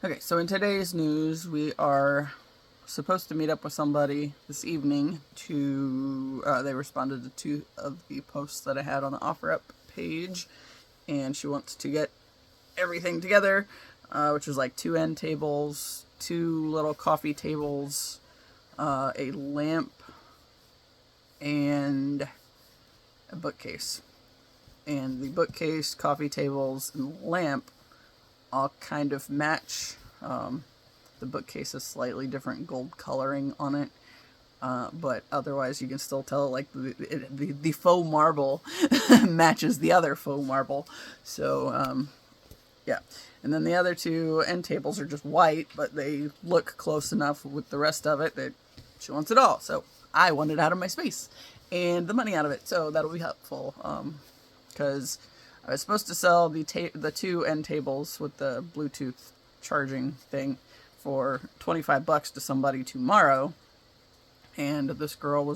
Okay, so in today's news, we are supposed to meet up with somebody this evening to, they responded to two of the posts that I had on the OfferUp page, and she wants to get everything together, which is like two end tables, two little coffee tables, a lamp, and a bookcase. And the bookcase, coffee tables, and lamp all kind of match. The bookcase is slightly different gold coloring on it, but otherwise you can still tell like the faux marble matches the other faux marble. So yeah, and then the other two end tables are just white, but they look close enough with the rest of it that she wants it all. So I want it out of my space and the money out of it, so that'll be helpful. Because I was supposed to sell the two end tables with the Bluetooth charging thing for $25 to somebody tomorrow, and this girl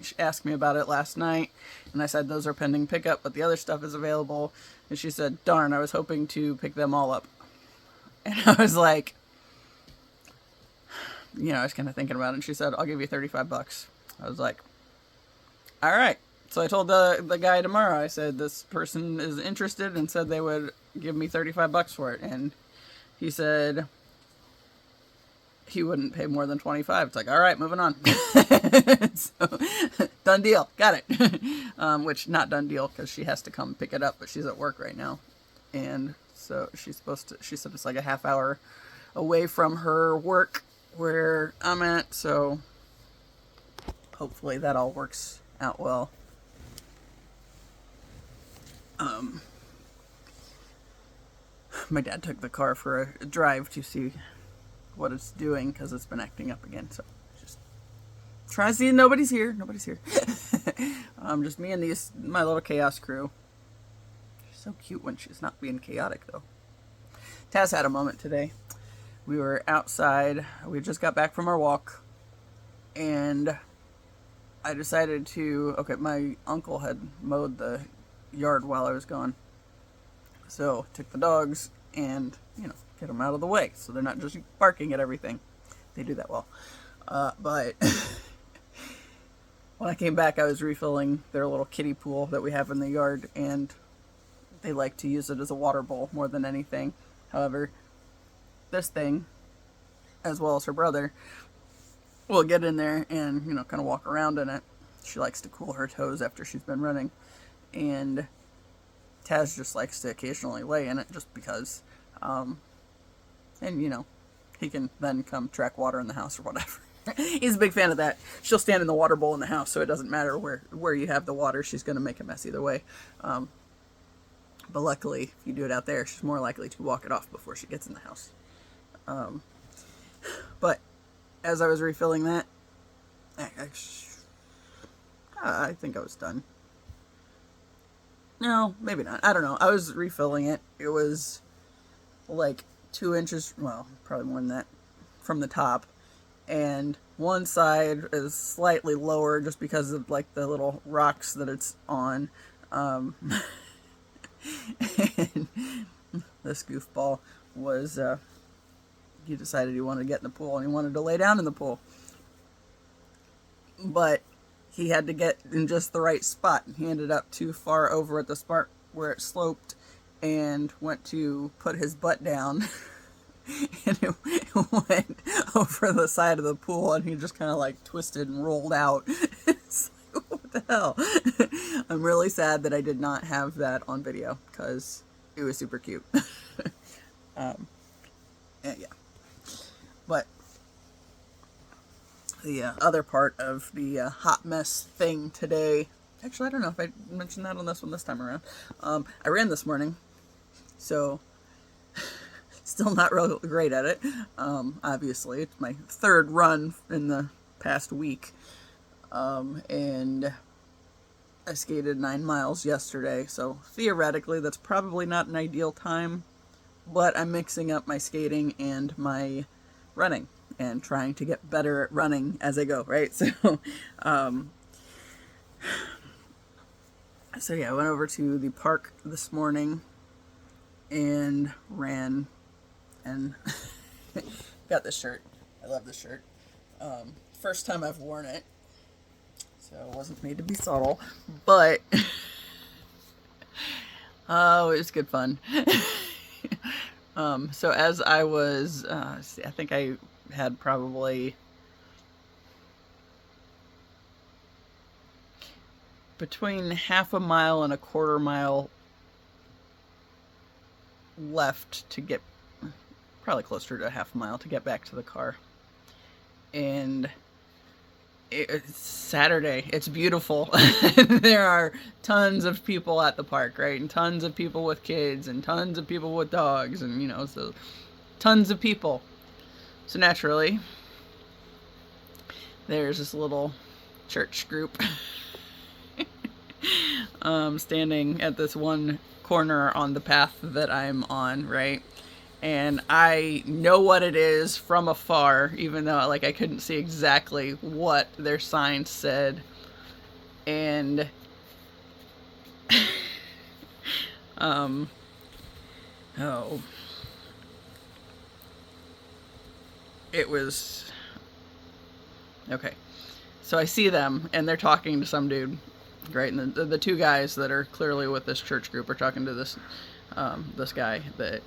she asked me about it last night, and I said those are pending pickup, but the other stuff is available. And she said, "Darn, I was hoping to pick them all up." And I was like, I was kind of thinking about it, and she said, "I'll give you $35." I was like, all right. So I told the guy tomorrow, I said, this person is interested and said they would give me $35 for it. And he said he wouldn't pay more than 25. It's like, all right, moving on. So, done deal. Got it. Which, not done deal, because she has to come pick it up, but she's at work right now. And so she said it's like a half hour away from her work where I'm at. So hopefully that all works out well. My dad took the car for a drive to see what it's doing because it's been acting up again. So just try to see nobody's here. Nobody's here. Just me and my little chaos crew. She's so cute when she's not being chaotic, though. Taz had a moment today. We were outside. We just got back from our walk, and I decided to. Okay, my uncle had mowed the yard while I was gone. So took the dogs and, get them out of the way so they're not just barking at everything. They do that well. But when I came back, I was refilling their little kiddie pool that we have in the yard, and they like to use it as a water bowl more than anything. However, this thing, as well as her brother, will get in there and, kind of walk around in it. She likes to cool her toes after she's been running. And Taz just likes to occasionally lay in it just because. And, he can then come track water in the house or whatever. He's a big fan of that. She'll stand in the water bowl in the house, so it doesn't matter where you have the water. She's going to make a mess either way. But luckily, if you do it out there, she's more likely to walk it off before she gets in the house. But as I was refilling that, I think I was done. No, maybe not. I don't know. I was refilling it. It was like 2 inches, well, probably more than that, from the top. And one side is slightly lower just because of like the little rocks that it's on. And this goofball was, he decided he wanted to get in the pool and he wanted to lay down in the pool. But he had to get in just the right spot. He ended up too far over at the spot where it sloped and went to put his butt down. And it went over the side of the pool, and he just kind of like twisted and rolled out. It's like, what the hell? I'm really sad that I did not have that on video because it was super cute. Yeah. But the other part of the hot mess thing today, actually, I don't know if I mentioned that on this one this time around. I ran this morning, so still not real great at it. Obviously, it's my third run in the past week, and I skated 9 miles yesterday, so theoretically that's probably not an ideal time, but I'm mixing up my skating and my running and trying to get better at running as I go, right? So yeah, I went over to the park this morning and ran, and Got this shirt. I love this shirt. First time I've worn it, so it wasn't made to be subtle, but oh, it was good fun. So as I was, I think I had probably between half a mile and a quarter mile left to get, probably closer to a half a mile to get back to the car. And it's Saturday. It's beautiful. There are tons of people at the park, right? And tons of people with kids and tons of people with dogs and, you know, so tons of people. So naturally, there's this little church group standing at this one corner on the path that I'm on, right? And I know what it is from afar, even though like I couldn't see exactly what their sign said. And it was okay. So I see them and they're talking to some dude, right? And the two guys that are clearly with this church group are talking to this this guy that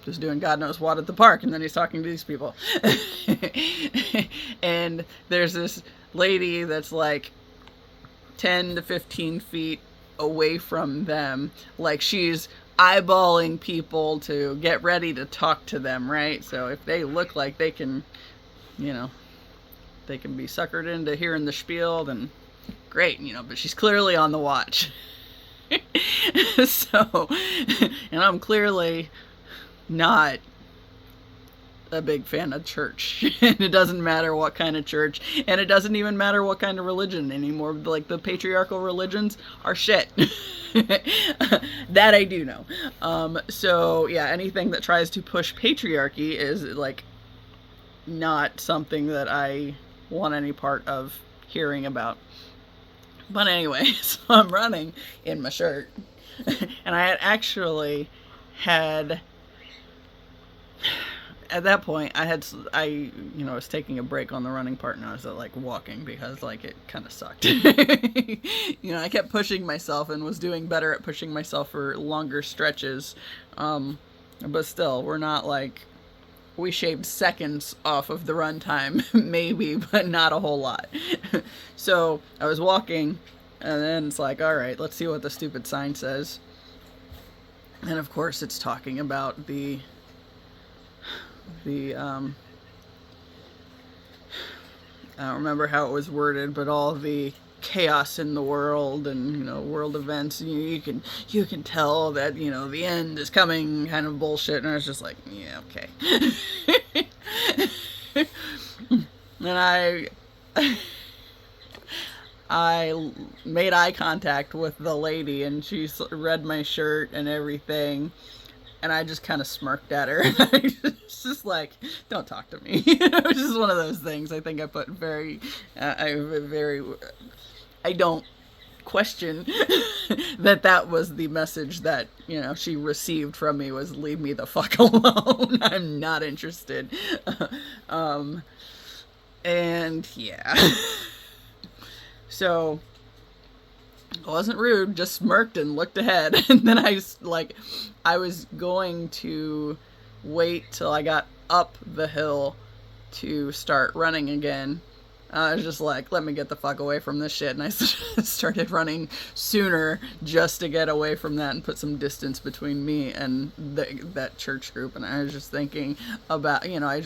just doing God knows what at the park, and then he's talking to these people. And there's this lady that's like 10 to 15 feet away from them, like she's eyeballing people to get ready to talk to them, right? So if they look like they can, you know, they can be suckered into hearing the spiel, then great, you know, but she's clearly on the watch. So, and I'm clearly not a big fan of church. And it doesn't matter what kind of church, and it doesn't even matter what kind of religion anymore. Like the patriarchal religions are shit. That I do know. So yeah, anything that tries to push patriarchy is like not something that I want any part of hearing about. But anyway, so I'm running in my shirt, and I had actually had, at that point, I was taking a break on the running part, and I was like walking because like it kind of sucked. You know, I kept pushing myself and was doing better at pushing myself for longer stretches, but still, we're not like, we shaved seconds off of the run time, maybe, but not a whole lot. So I was walking, and then it's like, all right, let's see what the stupid sign says. And of course, it's talking about the I don't remember how it was worded, but all the chaos in the world and, you know, world events, you can tell that, you know, the end is coming kind of bullshit. And I was just like, yeah, okay. And I made eye contact with the lady, and she read my shirt and everything, and I just kind of smirked at her. It's just like, don't talk to me. It's just one of those things. I think I put I don't question that was the message that, you know, she received from me, was leave me the fuck alone. I'm not interested. And yeah. So I wasn't rude, just smirked and looked ahead. And then I was going to wait till I got up the hill to start running again. I was just like, let me get the fuck away from this shit. And I started running sooner just to get away from that and put some distance between me and that church group. And I was just thinking about, you know, I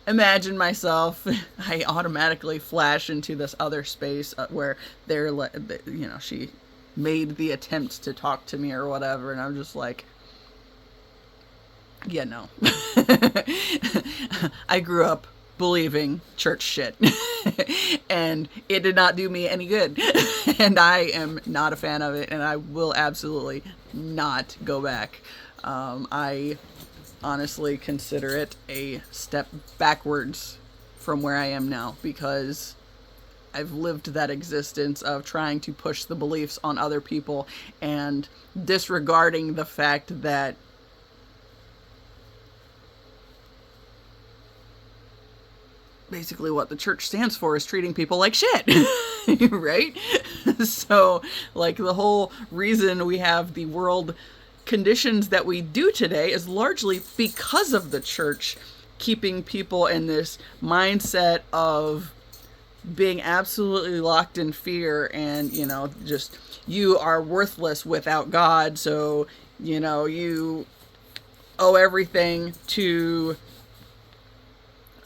imagine myself, I automatically flash into this other space where they're, you know, she made the attempt to talk to me or whatever. And I'm just like, yeah, no. I grew up believing church shit, and it did not do me any good. And I am not a fan of it, and I will absolutely not go back. I honestly consider it a step backwards from where I am now, because I've lived that existence of trying to push the beliefs on other people and disregarding the fact that basically what the church stands for is treating people like shit, right? So, like, the whole reason we have the world conditions that we do today is largely because of the church keeping people in this mindset of being absolutely locked in fear and, just you are worthless without God. So, you owe everything to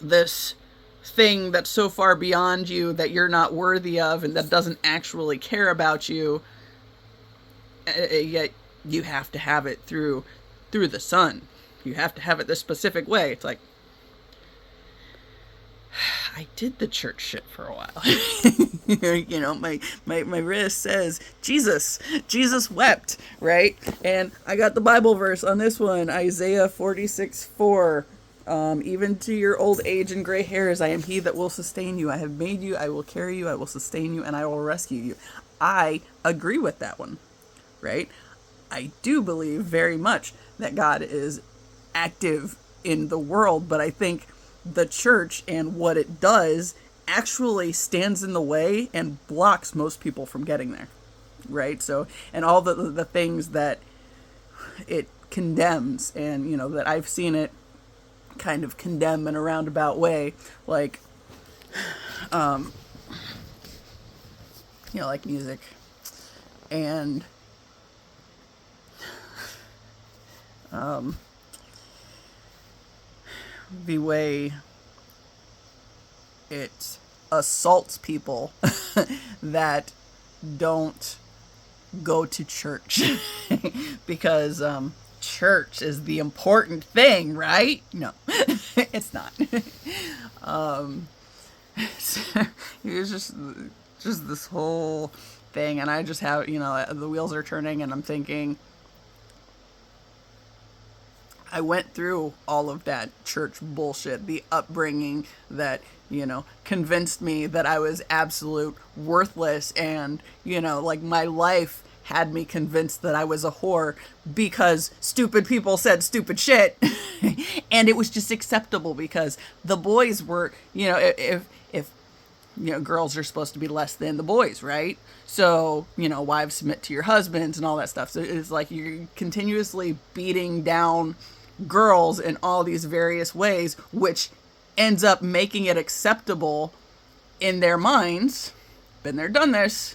this thing that's so far beyond you that you're not worthy of and that doesn't actually care about you, yet you have to have it through the Son. You have to have it this specific way. It's like, I did the church shit for a while. My wrist says Jesus wept, right? And I got the Bible verse on this one, Isaiah 46:4. Even to your old age and gray hairs, I am he that will sustain you. I have made you, I will carry you, I will sustain you, and I will rescue you. I agree with that one, right? I do believe very much that God is active in the world, but I think the church and what it does actually stands in the way and blocks most people from getting there, right? So, and all the things that it condemns, and, that I've seen it kind of condemn in a roundabout way, like, like music and the way it assaults people that don't go to church because church is the important thing, right? No, it's not. It's just this whole thing, and I just have, the wheels are turning, and I'm thinking, I went through all of that church bullshit, the upbringing that, convinced me that I was absolute worthless, and, like, my life had me convinced that I was a whore because stupid people said stupid shit. And it was just acceptable because the boys were, if girls are supposed to be less than the boys, right? So, wives submit to your husbands and all that stuff. So it's like you're continuously beating down girls in all these various ways, which ends up making it acceptable in their minds. Been there, done this.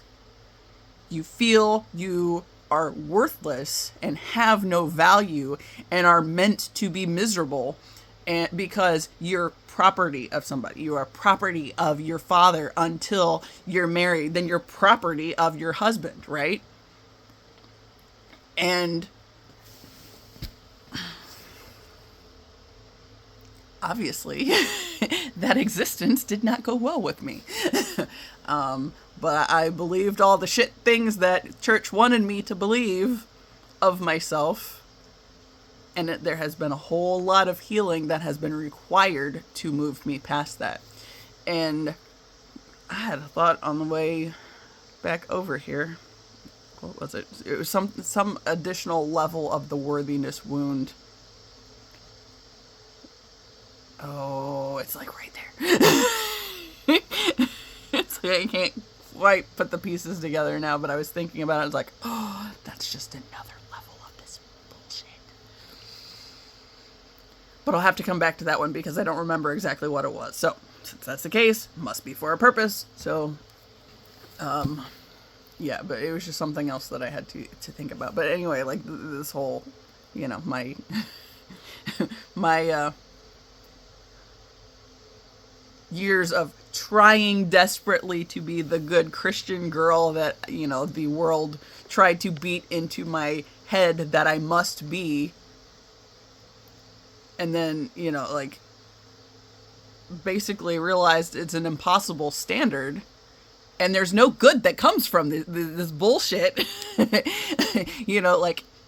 You feel you are worthless and have no value and are meant to be miserable, and because you're property of somebody. You are property of your father until you're married. Then you're property of your husband, right? And obviously, that existence did not go well with me. But I believed all the shit things that church wanted me to believe of myself. And there has been a whole lot of healing that has been required to move me past that. And I had a thought on the way back over here. What was it? It was some additional level of the worthiness wound. Oh, it's like right there. It's like I can't quite put the pieces together now, but I was thinking about it. I was like, oh, that's just another level of this bullshit. But I'll have to come back to that one because I don't remember exactly what it was. So, since that's the case, must be for a purpose. So, yeah, but it was just something else that I had to think about. But anyway, like this whole, my years of trying desperately to be the good Christian girl that, the world tried to beat into my head that I must be. And then, basically realized it's an impossible standard. And there's no good that comes from this bullshit. I'm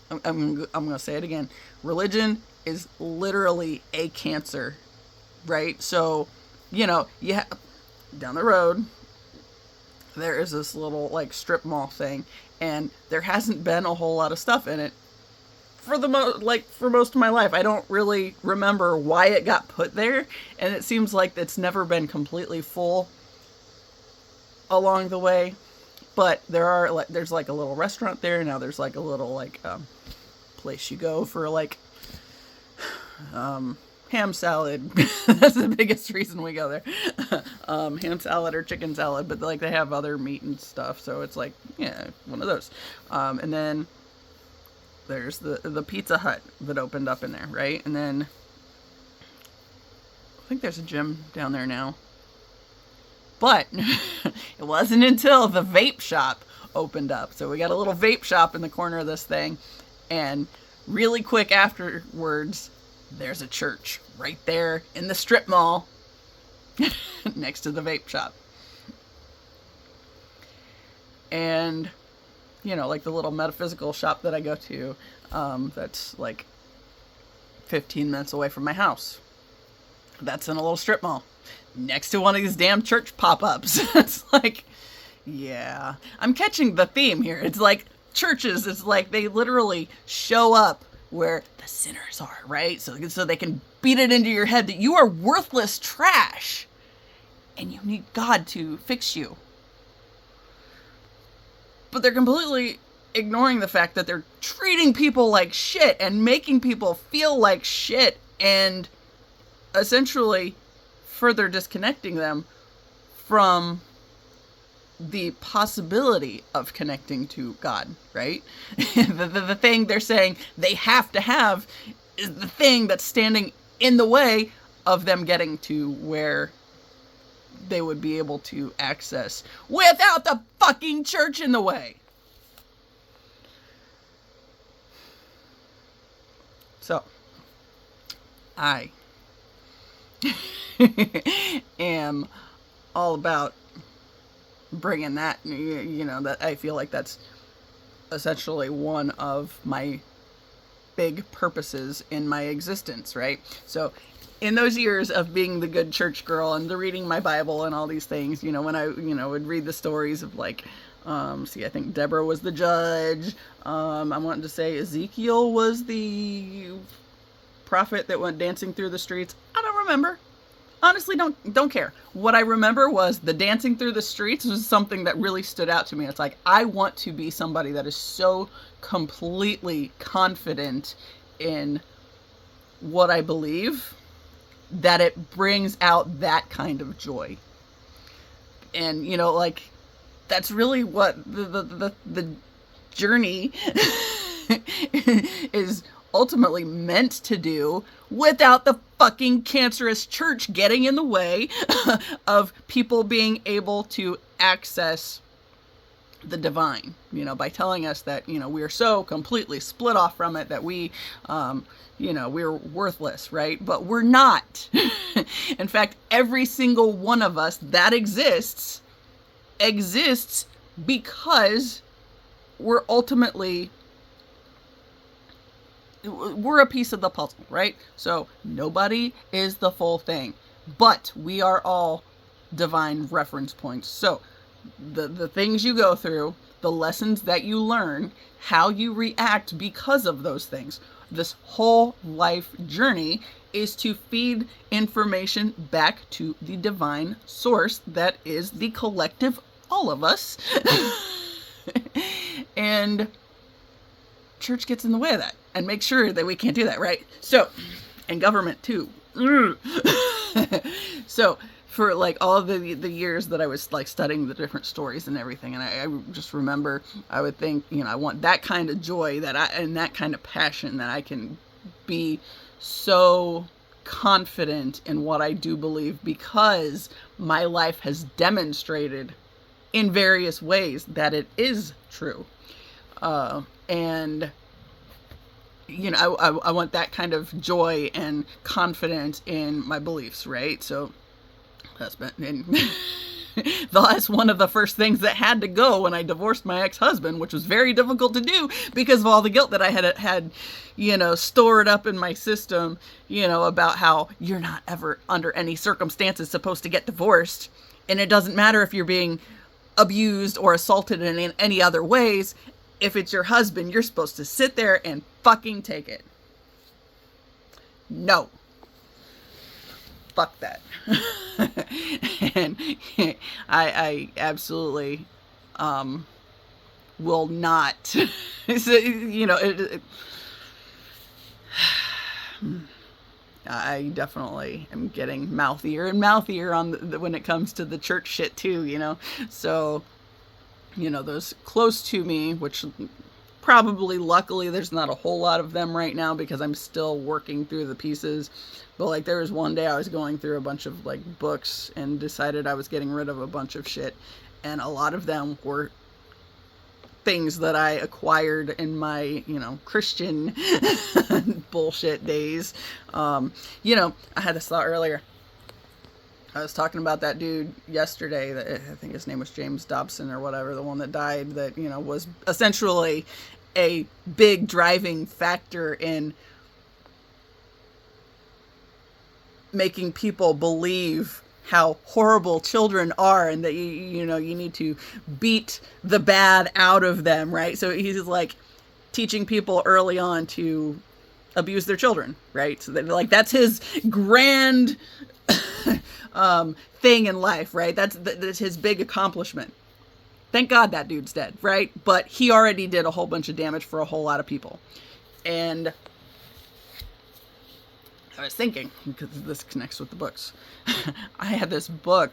going to say it again. Religion is literally a cancer, right? So, down the road, there is this little, strip mall thing, and there hasn't been a whole lot of stuff in it for most of my life. I don't really remember why it got put there, and it seems like it's never been completely full along the way. But there's like a little restaurant there now. There's like a little like place you go for like ham salad. That's the biggest reason we go there. Ham salad or chicken salad, but like they have other meat and stuff, so it's like, yeah, one of those. And then there's the Pizza Hut that opened up in there, right? And then I think there's a gym down there now. But it wasn't until the vape shop opened up. So we got a little vape shop in the corner of this thing, and really quick afterwards, there's a church right there in the strip mall next to the vape shop. And, you know, like the little metaphysical shop that I go to, that's like 15 minutes away from my house. That's in a little strip mall next to one of these damn church pop-ups. It's like, yeah, I'm catching the theme here. It's like churches, it's like they literally show up where the sinners are, right? So they can beat it into your head that you are worthless trash and you need God to fix you. But they're completely ignoring the fact that they're treating people like shit and making people feel like shit, and essentially further disconnecting them from the possibility of connecting to God, right? The thing they're saying they have to have is the thing that's standing in the way of them getting to where they would be able to access without the fucking church in the way. So, I am all about bringing that, you know, that I feel like that's essentially one of my big purposes in my existence, right? So in those years of being the good church girl and the reading my Bible and all these things, you know, when I, you know, would read the stories of like, I think Deborah was the judge. I wanted to say Ezekiel was the prophet that went dancing through the streets. I don't remember. Honestly, don't care. What I remember was the dancing through the streets was something that really stood out to me. It's like, I want to be somebody that is so completely confident in what I believe that it brings out that kind of joy. And, you know, like, that's really what the journey is ultimately meant to do, without the fucking cancerous church getting in the way of people being able to access the divine, you know, by telling us that, you know, we are so completely split off from it that we, you know, we're worthless, right? But we're not. In fact, every single one of us that exists because we're ultimately, we're a piece of the puzzle, right? So nobody is the full thing, but we are all divine reference points. So the things you go through, the lessons that you learn, how you react because of those things, this whole life journey is to feed information back to the divine source that is the collective all of us. And church gets in the way of that and makes sure that we can't do that, right? So, and government too. So for like all the years that I was like studying the different stories and everything, and I just remember, I would think, you know, I want that kind of joy and that kind of passion, that I can be so confident in what I do believe because my life has demonstrated in various ways that it is true. And you know, I want that kind of joy and confidence in my beliefs, right? So that's been that's one of the first things that had to go when I divorced my ex-husband, which was very difficult to do because of all the guilt that I had, you know, stored up in my system, you know, about how you're not ever under any circumstances supposed to get divorced. And it doesn't matter if you're being abused or assaulted in any other ways. if it's your husband, you're supposed to sit there and fucking take it. No. Fuck that. And I absolutely will not. I definitely am getting mouthier and mouthier on when it comes to the church shit too, So, those close to me, which probably luckily there's not a whole lot of them right now because I'm still working through the pieces. But like there was one day I was going through a bunch of like books and decided I was getting rid of a bunch of shit. And a lot of them were things that I acquired in my, Christian bullshit days. I had this thought earlier. I was talking about that dude yesterday that I think his name was James Dobson or whatever, the one that died that, was essentially a big driving factor in making people believe how horrible children are and that you need to beat the bad out of them, right? So he's like teaching people early on to abuse their children, right? So that, that's his grand thing in life, right? That's his big accomplishment. Thank God that dude's dead, right? But he already did a whole bunch of damage for a whole lot of people. And I was thinking, because this connects with the books, I had this book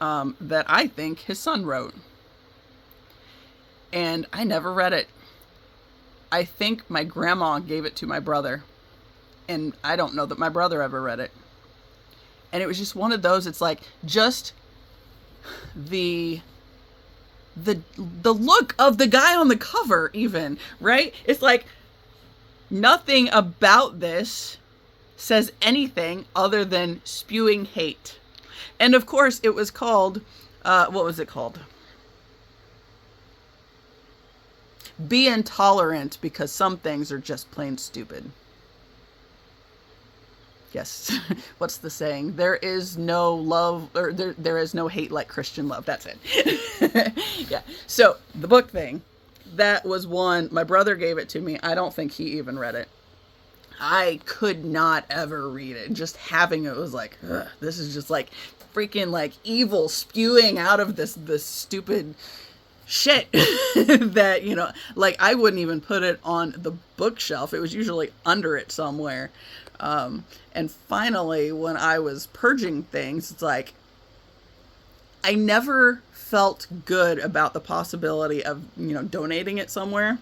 that I think his son wrote. And I never read it. I think my grandma gave it to my brother. And I don't know that my brother ever read it. And it was just one of those, it's like, just the look of the guy on the cover even, right? It's like, nothing about this says anything other than spewing hate. And of course, it was called, what was it called? Be intolerant because some things are just plain stupid. Yes. What's the saying? There is no love, or there is no hate like Christian love. That's it. Yeah. So the book thing, that was one, my brother gave it to me. I don't think he even read it. I could not ever read it. Just having it was like, ugh, this is just like freaking like evil spewing out of this stupid shit that, like I wouldn't even put it on the bookshelf. It was usually under it somewhere. And finally, when I was purging things, it's like, I never felt good about the possibility of, donating it somewhere.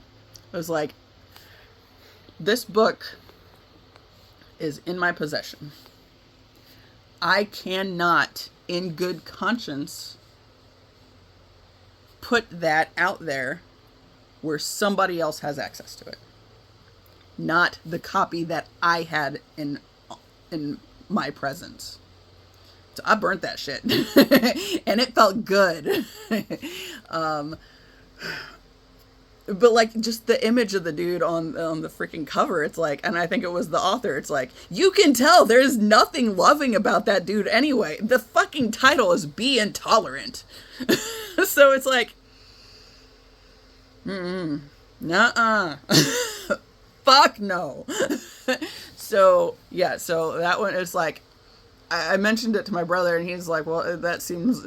It was like, this book is in my possession. I cannot, in good conscience, put that out there where somebody else has access to it. Not the copy that I had in my presence. So I burnt that shit. And it felt good. But like just the image of the dude on the freaking cover, it's like, and I think it was the author, it's like, you can tell there's nothing loving about that dude anyway. The fucking title is Be Intolerant. So it's like, nuh-uh. Fuck no. So yeah, so that one is like, I mentioned it to my brother and he's like, well, that seems,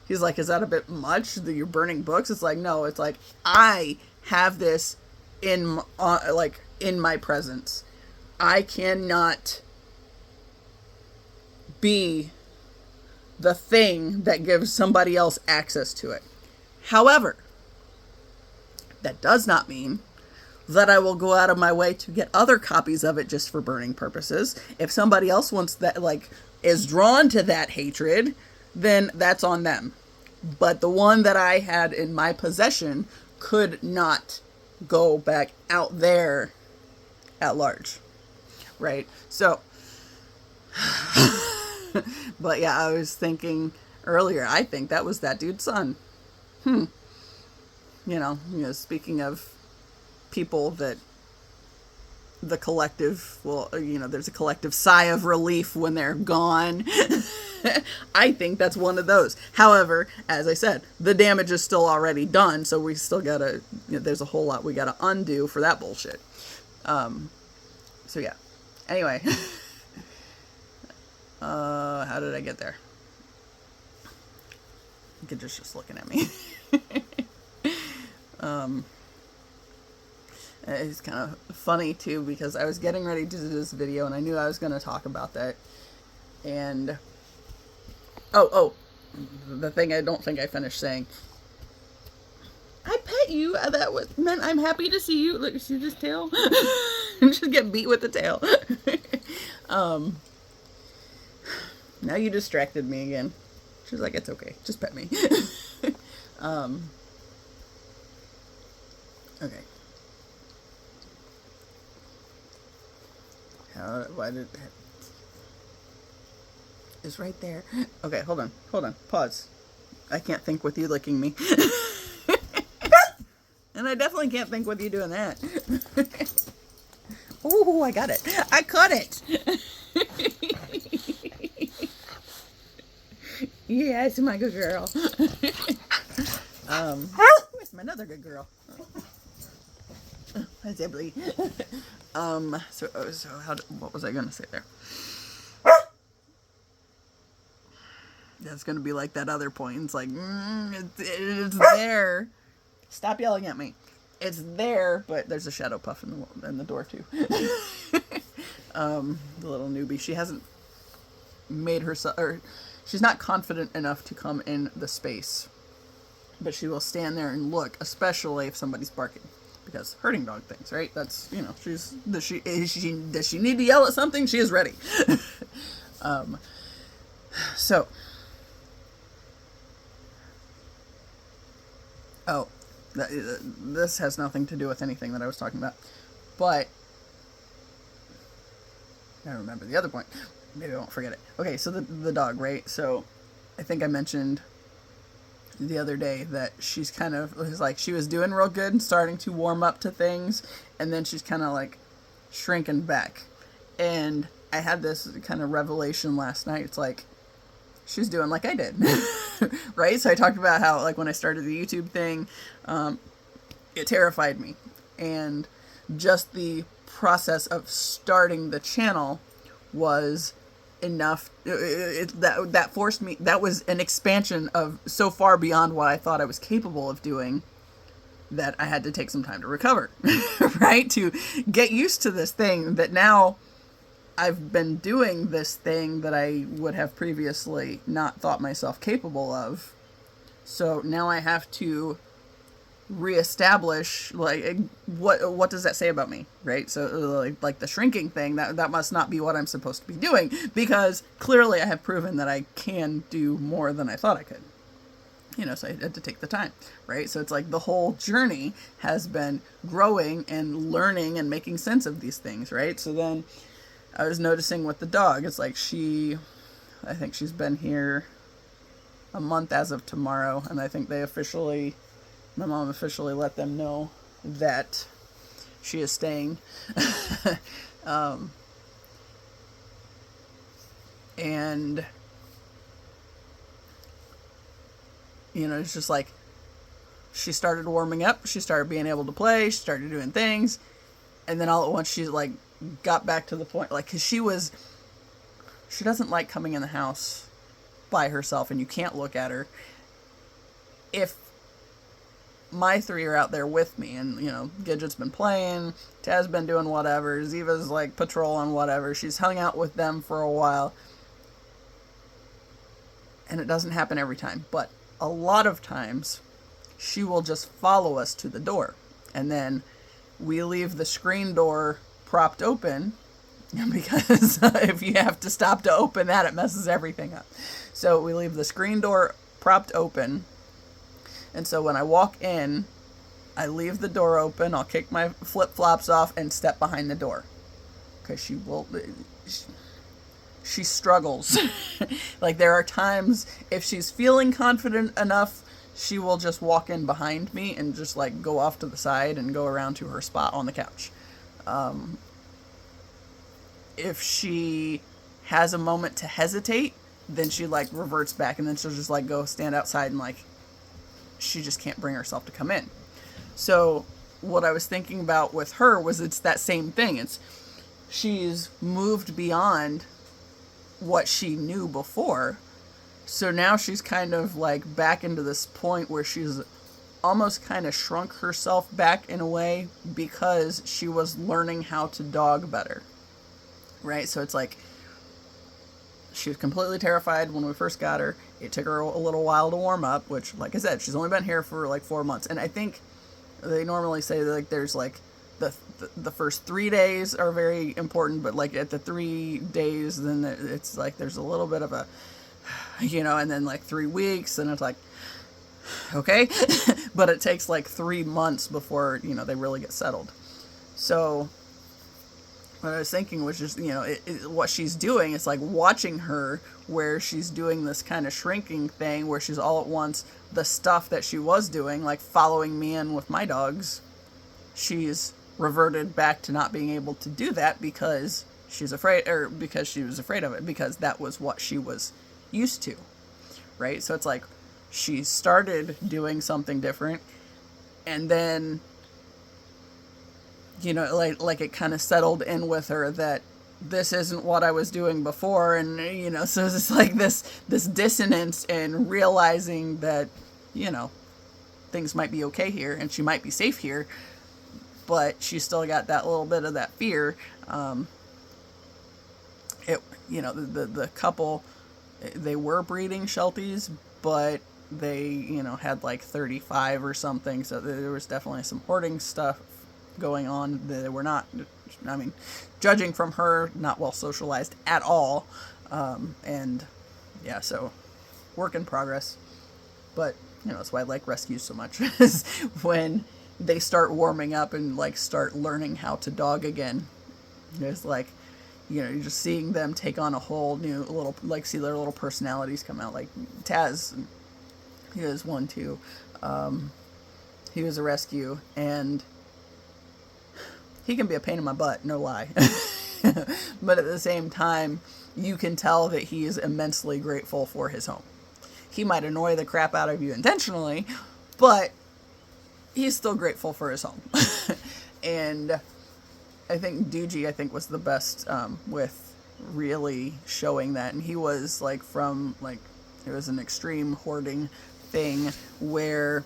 he's like, is that a bit much that you're burning books? It's like, no, it's like, I have this in my presence. I cannot be the thing that gives somebody else access to it. However, that does not mean that I will go out of my way to get other copies of it just for burning purposes. If somebody else wants that, like, is drawn to that hatred, then that's on them. But the one that I had in my possession could not go back out there at large. Right? So, but yeah, I was thinking earlier, I think that was that dude's son. Speaking of people that the collective, well, there's a collective sigh of relief when they're gone. I think that's one of those. However, as I said, the damage is still already done, so we still gotta, there's a whole lot we gotta undo for that bullshit. So yeah. Anyway. How did I get there? Gidget's just looking at me. It's kind of funny too, because I was getting ready to do this video and I knew I was going to talk about that. And the thing I don't think I finished saying. I pet you. That was meant I'm happy to see you. Look, see this tail? Just get beat with the tail. Now you distracted me again. She's like, it's okay. Just pet me. Okay. Why did... It's right there. Okay, hold on. Pause. I can't think with you licking me. And I definitely can't think with you doing that. Oh, I got it. I caught it. Yes, my good girl. Another good girl. That's Emily. So what was I gonna say there? That's gonna be like that other point. It's like, it's there. Stop yelling at me. It's there, but there's a shadow puff in the door too. The little newbie. She hasn't made herself, or she's not confident enough to come in the space, but she will stand there and look, especially if somebody's barking, because herding dog things, right? That's, does she need to yell at something? She is ready. So, this has nothing to do with anything that I was talking about, but I remember the other point. Maybe I won't forget it. Okay, so the dog, right? So I think I mentioned the other day that she's kind of, it was like she was doing real good and starting to warm up to things, and then she's kind of like shrinking back. And I had this kind of revelation last night. It's like, she's doing like I did. Right? So I talked about how, like, when I started the YouTube thing, it terrified me. And just the process of starting the channel was enough. That forced me, that was an expansion of so far beyond what I thought I was capable of doing, that I had to take some time to recover. Right? To get used to this thing that now I've been doing, this thing that I would have previously not thought myself capable of. So now I have to reestablish, like, what does that say about me, right? So like the shrinking thing, that must not be what I'm supposed to be doing, because clearly I have proven that I can do more than I thought I could. So I had to take the time, right? So it's like the whole journey has been growing and learning and making sense of these things, right? So then I was noticing with the dog, it's like I think she's been here a month as of tomorrow, and I think my mom officially let them know that she is staying. And, it's just like, she started warming up, she started being able to play, she started doing things, and then all at once she, like, got back to the point, like, because she doesn't like coming in the house by herself, and you can't look at her. If my three are out there with me, and, Gidget's been playing, Taz's been doing whatever, Ziva's, like, patrolling whatever, she's hung out with them for a while, and it doesn't happen every time, but a lot of times, she will just follow us to the door, and then we leave the screen door propped open, because if you have to stop to open that, it messes everything up. So we leave the screen door propped open, and so when I walk in, I leave the door open, I'll kick my flip-flops off and step behind the door, because she struggles. Like, there are times, if she's feeling confident enough, she will just walk in behind me and just, like, go off to the side and go around to her spot on the couch. if she has a moment to hesitate, then she like reverts back, and then she'll just like go stand outside, and like she just can't bring herself to come in. So what I was thinking about with her was it's that same thing. It's she's moved beyond what she knew before. So now she's kind of like back into this point where she's almost kind of shrunk herself back in a way because she was learning how to dog better. Right? So it's like she was completely terrified when we first got her. It took her a little while to warm up, which, like I said, she's only been here for like 4 months. And I think they normally say that, like, there's like the first 3 days are very important, but like at the 3 days, then it's like there's a little bit of a, and then like 3 weeks, and it's like, okay. But it takes like 3 months before, they really get settled. So what I was thinking was just, what she's doing is like watching her where she's doing this kind of shrinking thing where she's all at once the stuff that she was doing, like following me in with my dogs. She's reverted back to not being able to do that because she's afraid, or because she was afraid of it, because that was what she was used to. Right? So it's like she started doing something different, and then like it kind of settled in with her that this isn't what I was doing before. And, so it's like this dissonance in realizing that, things might be okay here and she might be safe here, but she still got that little bit of that fear. The couple, they were breeding Shelties, but they, had like 35 or something. So there was definitely some hoarding stuff going on. They were not, judging from her, not well socialized at all. And yeah, so work in progress. But, that's why I like rescues so much, is when they start warming up and like start learning how to dog again. It's like, you're just seeing them take on a whole new little, like, see their little personalities come out. Like Taz, he was one too. He was a rescue, and he can be a pain in my butt, no lie. But at the same time, you can tell that he is immensely grateful for his home. He might annoy the crap out of you intentionally, but he's still grateful for his home. And I think Doogie, was the best with really showing that. And he was like it was an extreme hoarding thing where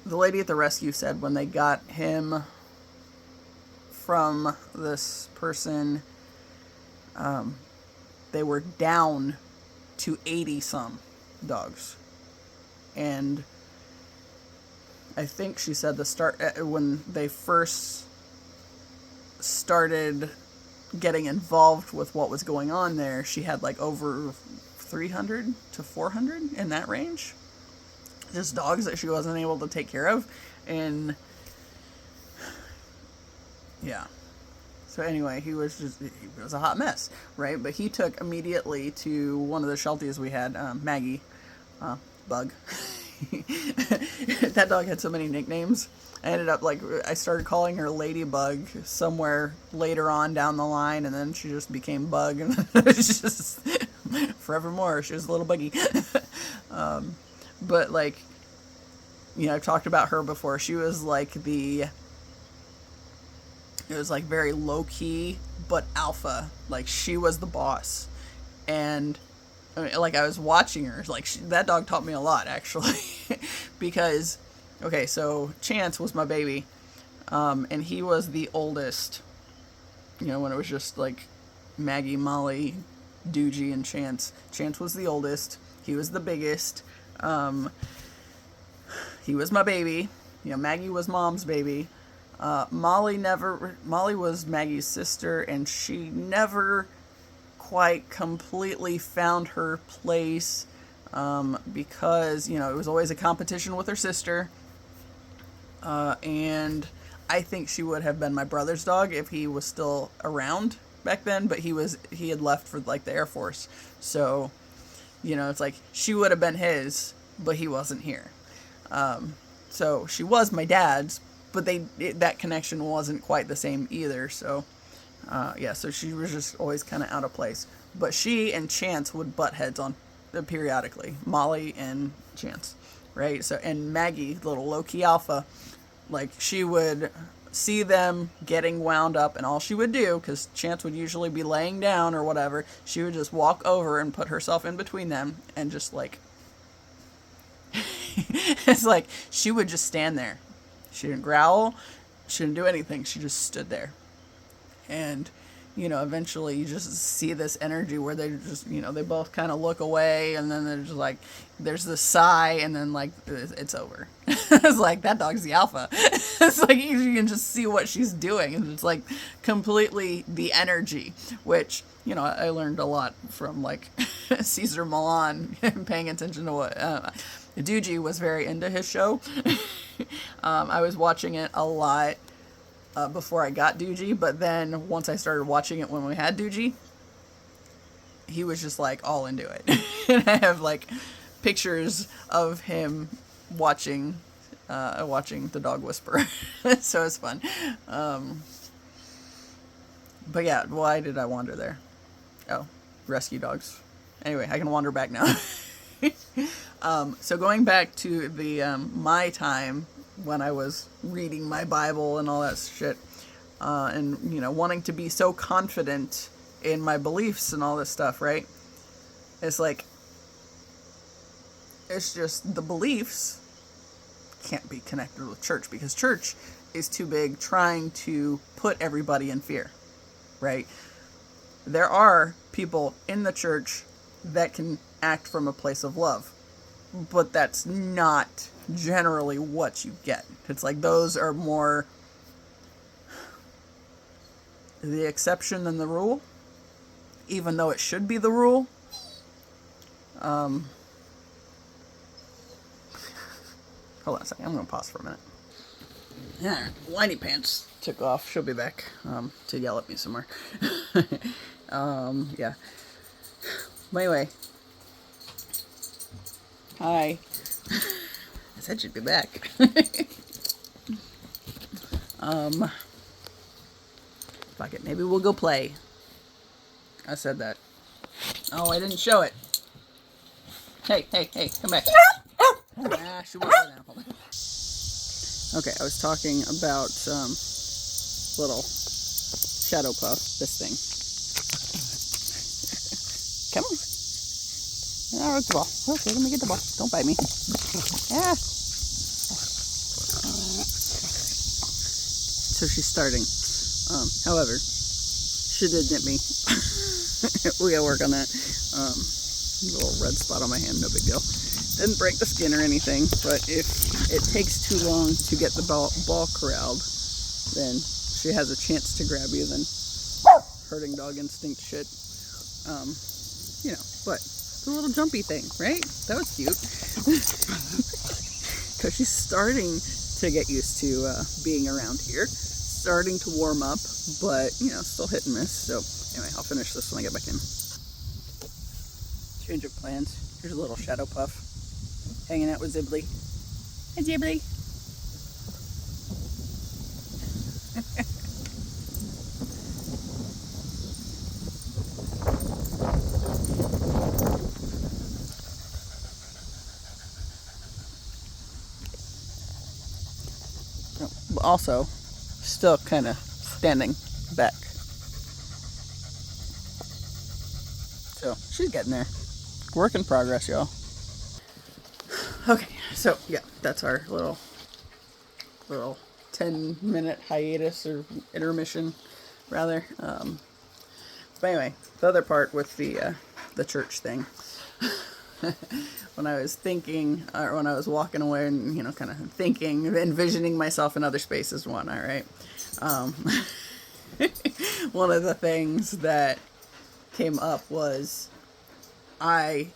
the lady at the rescue said when they got him from this person, they were down to 80 some dogs. And I think she said when they first started getting involved with what was going on there, she had like over 300 to 400 in that range, just dogs that she wasn't able to take care of. And yeah. So anyway, he was a hot mess, right? But he took immediately to one of the Shelties we had, Maggie, Bug. That dog had so many nicknames. I started calling her Ladybug somewhere later on down the line, and then she just became Bug, and it was just forevermore. She was a little buggy. But like, I've talked about her before. She was like it was like very low key, but alpha. Like she was the boss. And I was watching her, like that dog taught me a lot actually, because, okay, so Chance was my baby, and he was the oldest, when it was just like Maggie, Molly, Doogie, and Chance. Chance was the oldest. He was the biggest. He was my baby. Maggie was Mom's baby. Molly was Maggie's sister, and she never quite completely found her place, because, it was always a competition with her sister. And I think she would have been my brother's dog if he was still around back then, but he had left for like the Air Force. So, it's like she would have been his, but he wasn't here. So she was my dad's, but that connection wasn't quite the same either. So, Yeah, so she was just always kind of out of place. But she and Chance would butt heads on periodically. Molly and Chance, right? So, and Maggie, little low-key alpha, like, she would see them getting wound up, and all she would do, because Chance would usually be laying down or whatever, she would just walk over and put herself in between them and just, like, it's like she would just stand there. She didn't growl, she didn't do anything, she just stood there. And, you know, eventually you just see this energy where they just, you know, they both kind of look away, and then there's like, there's this sigh, and then like, it's over. It's like, that dog's the alpha. It's like, you can just see what she's doing, and it's like completely the energy, which, you know, I learned a lot from like Caesar Milan, paying attention to what, Doogie was very into his show. I was watching it a lot before I got Doogie, but then once I started watching it when we had Doogie, he was just like all into it. And I have like pictures of him watching the dog whisper. So it's fun. But yeah, why did I wander there? Oh, rescue dogs. Anyway, I can wander back now. So going back to the my time when I was reading my Bible and all that shit, and, you know, wanting to be so confident in my beliefs and all this stuff, right? It's like, it's just the beliefs can't be connected with church, because church is too big trying to put everybody in fear, right? There are people in the church that can act from a place of love, but that's not generally what you get. It's like, those are more the exception than the rule, even though it should be the rule. Hold on a second, I'm going to pause for a minute. Yeah, Whiny Pants took off. She'll be back to yell at me somewhere. Yeah. But anyway. Hi. I said she'd be back. Fuck it, maybe we'll go play. I said that. Oh, I didn't show it. Hey, come back. She won't go now. Hold on. Okay, I was talking about little shadow puff, this thing. Come on. Oh, it's the ball. Okay, let me get the ball. Don't bite me. Yeah. So she's starting. However, she did nip me. We gotta work on that. Little red spot on my hand, no big deal. Didn't break the skin or anything, but if it takes too long to get the ball corralled, then she has a chance to grab you, then herding dog instinct shit. You know, but the little jumpy thing, right? That was cute. Because she's starting to get used to being around here. Starting to warm up, but, you know, still hit and miss. So, anyway, I'll finish this when I get back in. Change of plans. Here's a little shadow puff. Hanging out with Zibly. Hey, Zibly. Also, still kind of standing back. So, she's getting there. Work in progress, y'all. Okay, so, yeah, that's our little 10-minute hiatus, or intermission, rather. But anyway, the other part with the church thing. When I was thinking, or when I was walking away and, you know, kind of thinking, envisioning myself in other spaces, all right? One of the things that came up was you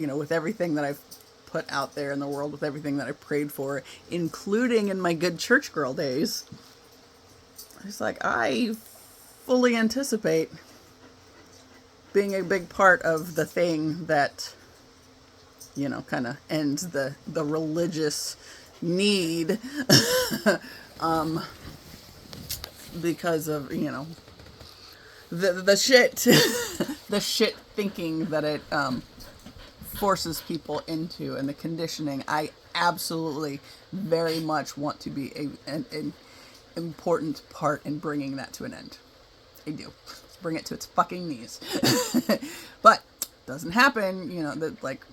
know, with everything that I've put out there in the world, with everything that I prayed for, including in my good church girl days, it's like, I fully anticipate being a big part of the thing that, you know, kind of ends the religious need, because of, you know, the shit, the shit thinking that it forces people into, and the conditioning, I absolutely very much want to be an important part in bringing that to an end. I do. Let's bring it to its fucking knees. But doesn't happen, that like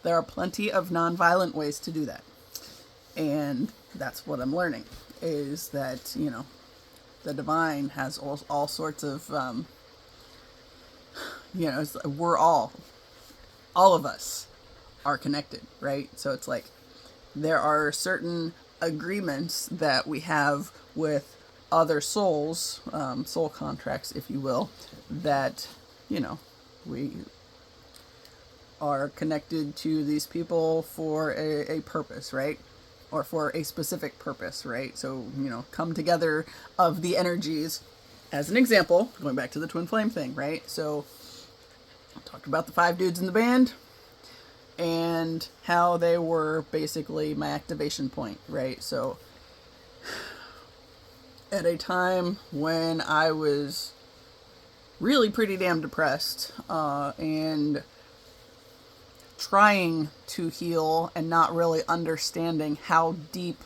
there are plenty of nonviolent ways to do that. And that's what I'm learning, is that, the divine has all sorts of, we're all of us are connected, right? So it's like there are certain agreements that we have with other souls, soul contracts, if you will, that, we are connected to these people for a purpose, right? Or for a specific purpose, right? So, come together of the energies. As an example, going back to the twin flame thing, right? So, I talked about the 5 dudes in the band and how they were basically my activation point, right? So, at a time when I was really pretty damn depressed and trying to heal and not really understanding how deep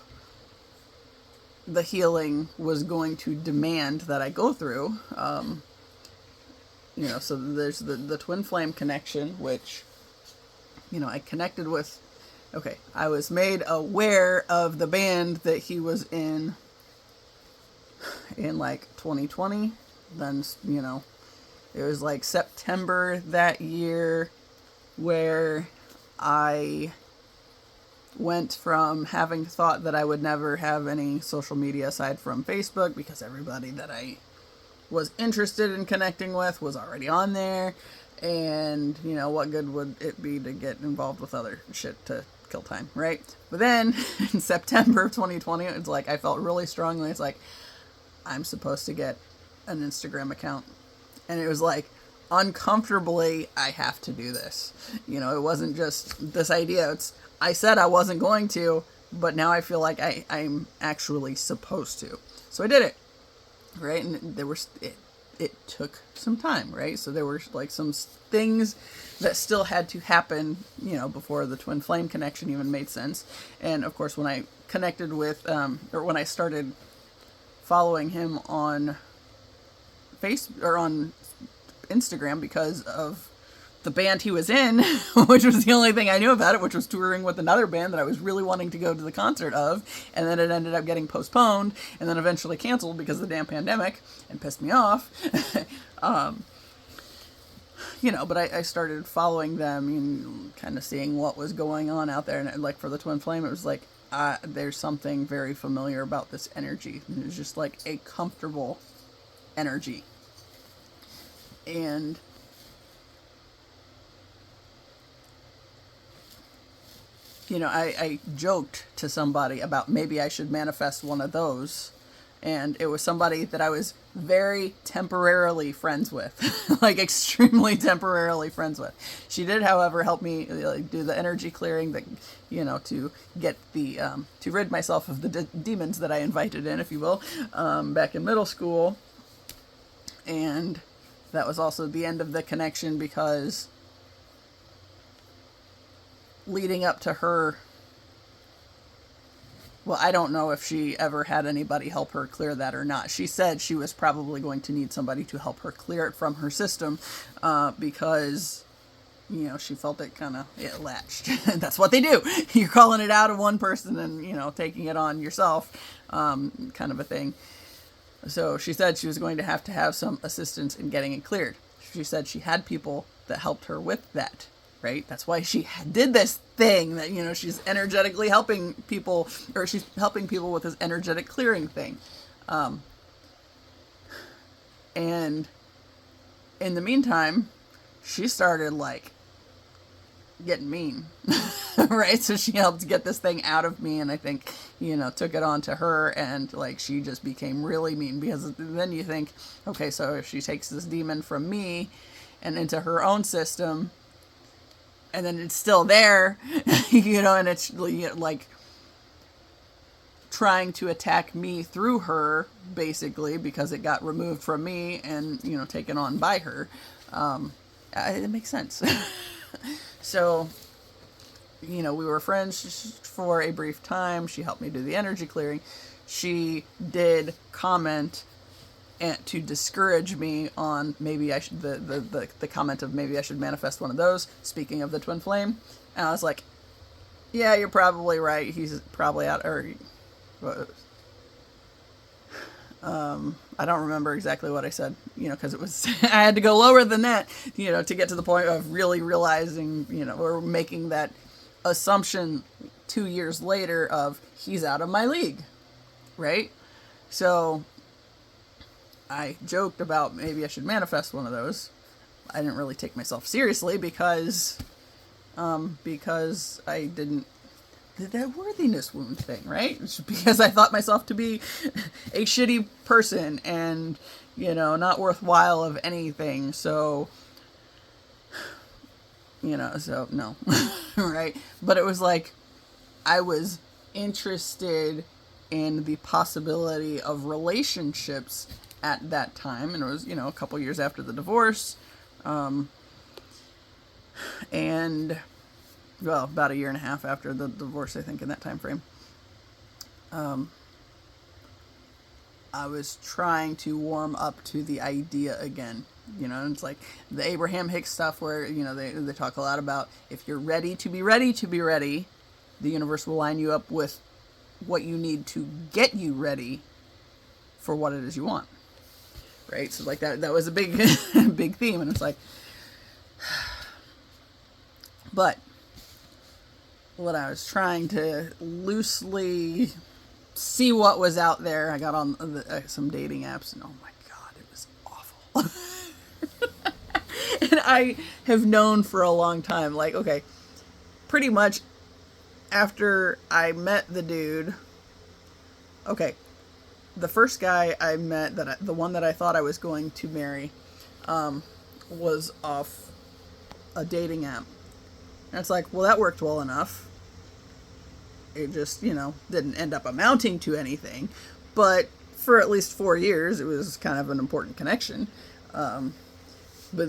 the healing was going to demand that I go through. So there's the twin flame connection, which, I connected with. Okay, I was made aware of the band that he was in like 2020. Then, it was like September that year where I went from having thought that I would never have any social media aside from Facebook because everybody that I was interested in connecting with was already on there, and what good would it be to get involved with other shit to kill time, right? But then in September of 2020, it's like I felt really strongly, it's like I'm supposed to get an Instagram account, and it was like uncomfortably I have to do this. It wasn't just this idea. I said I wasn't going to, but now I feel like I'm actually supposed to. So I did it, right? And it took some time, right? So there were like some things that still had to happen, before the twin flame connection even made sense. And of course, when I connected with, or when I started following him on Facebook or on Instagram because of the band he was in, which was the only thing I knew about it, which was touring with another band that I was really wanting to go to the concert of, and then it ended up getting postponed and then eventually canceled because of the damn pandemic and pissed me off. But I started following them and kind of seeing what was going on out there, and like for the twin flame, it was like there's something very familiar about this energy. And it was just like a comfortable energy. And I joked to somebody about maybe I should manifest one of those. And it was somebody that I was very temporarily friends with, like extremely temporarily friends with. She did, however, help me do the energy clearing that, to get the, to rid myself of the demons that I invited in, if you will, back in middle school. And that was also the end of the connection because leading up to her, well, I don't know if she ever had anybody help her clear that or not. She said she was probably going to need somebody to help her clear it from her system because, she felt it kind of latched. That's what they do. You're calling it out of one person and, taking it on yourself, kind of a thing. So she said she was going to have some assistance in getting it cleared. She said she had people that helped her with that, right? That's why she did this thing that, she's energetically helping people, or she's helping people with this energetic clearing thing. And in the meantime, she started like getting mean, right? So she helped get this thing out of me, and I think, took it on to her, and like she just became really mean, because then you think, okay, so if she takes this demon from me and into her own system, and then it's still there, and it's like trying to attack me through her, basically, because it got removed from me and, you know, taken on by her. It makes sense. So, you know, we were friends for a brief time. She helped me do the energy clearing. She did comment to discourage me on maybe I should, the comment of maybe I should manifest one of those, speaking of the twin flame. And I was like, yeah, you're probably right. He's probably out, or I don't remember exactly what I said, you know, because it was, I had to go lower than that, you know, to get to the point of really realizing, you know, or making that assumption 2 years later of he's out of my league, right? So I joked about maybe I should manifest one of those. I didn't really take myself seriously because I didn't, that worthiness wound thing, right? It's because I thought myself to be a shitty person and, you know, not worthwhile of anything. So, you know, so no, right? But it was like, I was interested in the possibility of relationships at that time. And it was, you know, a couple years after the divorce. And well, about a year and a half after the divorce, I think, in that time frame. I was trying to warm up to the idea again. You know, it's like the Abraham Hicks stuff where, you know, they talk a lot about if you're ready to be ready to be ready, the universe will line you up with what you need to get you ready for what it is you want. Right? So like that was a big, big theme. And it's like, but what I was trying to loosely see what was out there. I got on some dating apps, and oh my god, it was awful. And I have known for a long time, like, okay, pretty much after I met the dude, okay, the first guy I met, the one that I thought I was going to marry, was off a dating app. And it's like, well, that worked well enough. It just, you know, didn't end up amounting to anything. But for at least 4 years, it was kind of an important connection. But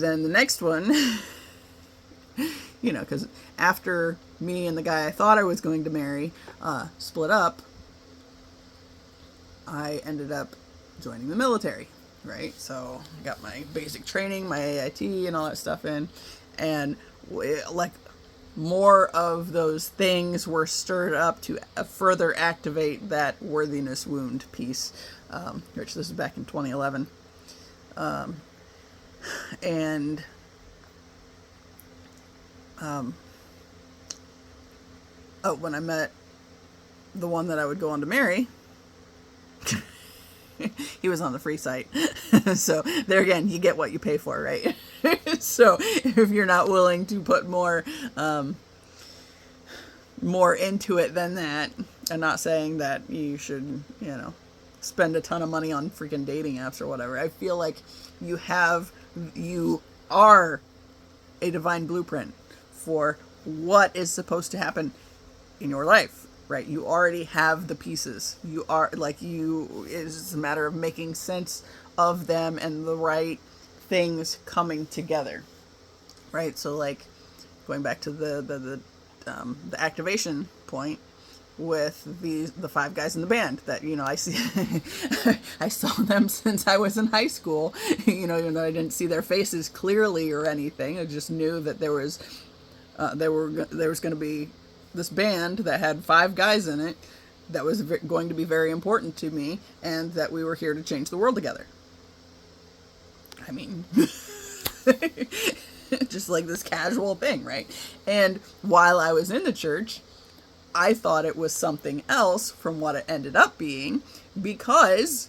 then the next one, you know, because after me and the guy I thought I was going to marry split up, I ended up joining the military, right? So I got my basic training, my AIT and all that stuff in. And like, more of those things were stirred up to further activate that worthiness wound piece, which this is back in 2011. When I met the one that I would go on to marry, he was on the free site. So there again, you get what you pay for, right? So if you're not willing to put more into it than that, I'm not saying that you should, you know, spend a ton of money on freaking dating apps or whatever. I feel like you are a divine blueprint for what is supposed to happen in your life. Right, you already have the pieces. You are like it's a matter of making sense of them and the right things coming together. Right, so like going back to the activation point with the 5 guys in the band that, you know, I see, I saw them since I was in high school. You know, even though I didn't see their faces clearly or anything, I just knew that there was going to be this band that had 5 guys in it that was going to be very important to me, and that we were here to change the world together. I mean, just like this casual thing, right? And while I was in the church, I thought it was something else from what it ended up being, because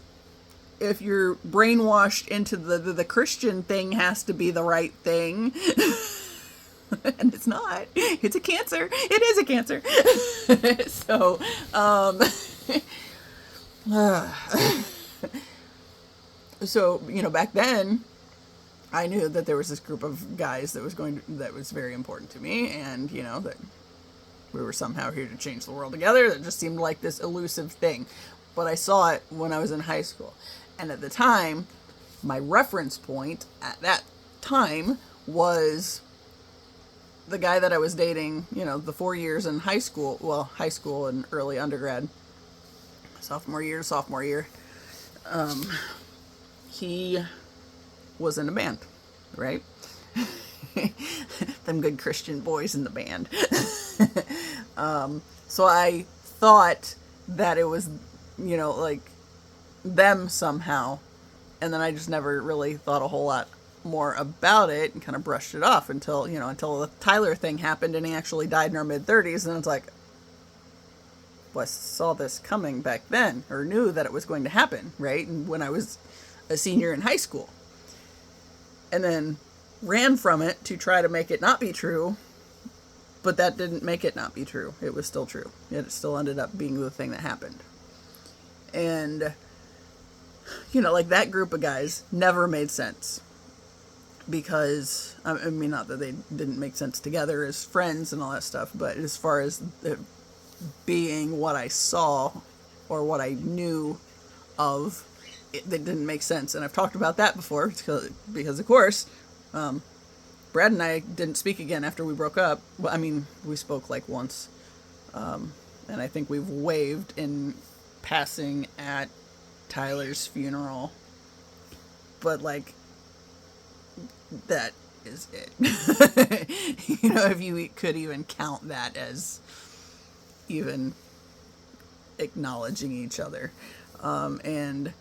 if you're brainwashed into the Christian thing has to be the right thing, and it's not. It's a cancer. It is a cancer. So, so, you know, back then, I knew that there was this group of guys that was very important to me, and, you know, that we were somehow here to change the world together. That just seemed like this elusive thing. But I saw it when I was in high school. And at the time, my reference point at that time was the guy that I was dating, the 4 years in high school. Well, high school and early undergrad. Sophomore year. He was in a band, right? Them good Christian boys in the band. So I thought that it was, like them somehow. And then I just never really thought a whole lot more about it and kind of brushed it off until the Tyler thing happened and he actually died in our mid-30s. And it's like, well, I saw this coming back then, or knew that it was going to happen, right? And when I was a senior in high school. And then ran from it to try to make it not be true, but that didn't make it not be true. It was still true. Yet it still ended up being the thing that happened. And, like that group of guys never made sense. Because, I mean, not that they didn't make sense together as friends and all that stuff, but as far as being what I saw or what I knew of, it didn't make sense. And I've talked about that before because of course, Brad and I didn't speak again after we broke up. Well, I mean, we spoke like once. And I think we've waved in passing at Tyler's funeral. But like, that is it. If you could even count that as even acknowledging each other. And,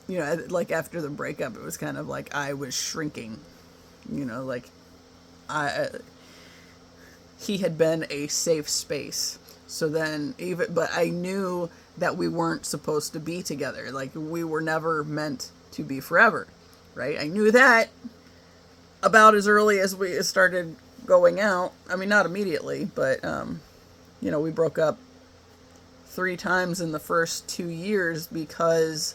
like after the breakup, it was kind of like I was shrinking, like he had been a safe space. So then but I knew that we weren't supposed to be together. Like we were never meant to be forever, right? I knew that about as early as we started going out. I mean, not immediately, but, we broke up 3 times in the first 2 years because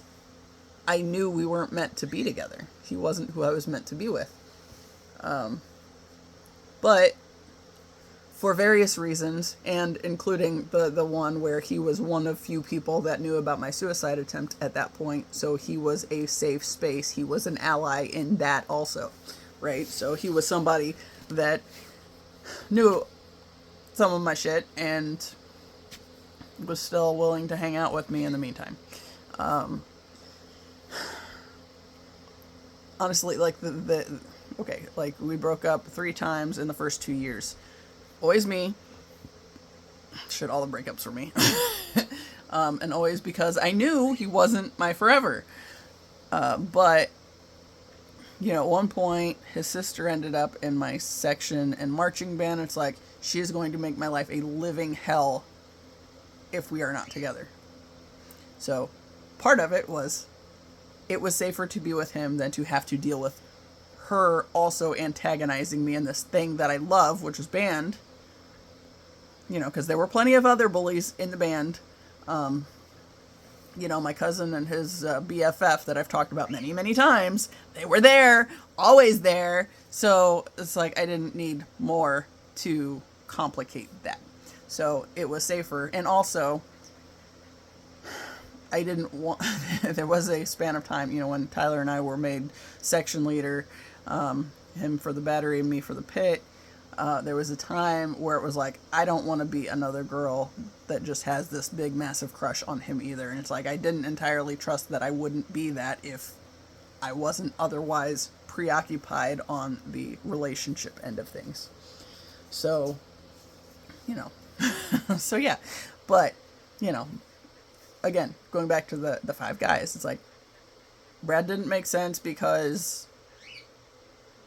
I knew we weren't meant to be together. He wasn't who I was meant to be with. But for various reasons, and including the one where he was one of few people that knew about my suicide attempt at that point, so he was a safe space. He was an ally in that also, right? So he was somebody that knew some of my shit and was still willing to hang out with me in the meantime. Honestly, like like we broke up 3 times in the first 2 years. Always me. Shit, all the breakups were me. And always because I knew he wasn't my forever. But, at one point, his sister ended up in my section and marching band. It's like, she is going to make my life a living hell if we are not together. So, part of it was safer to be with him than to have to deal with her also antagonizing me in this thing that I love, which is band. Because there were plenty of other bullies in the band. My cousin and his BFF that I've talked about many, many times, they were there, always there. So it's like I didn't need more to complicate that. So it was safer. And also, I didn't want, there was a span of time, when Tyler and I were made section leader, him for the battery and me for the pit. There was a time where it was like, I don't want to be another girl that just has this big, massive crush on him either. And it's like, I didn't entirely trust that I wouldn't be that if I wasn't otherwise preoccupied on the relationship end of things. So, so yeah. But, again, going back to the 5 guys, it's like, Brad didn't make sense because,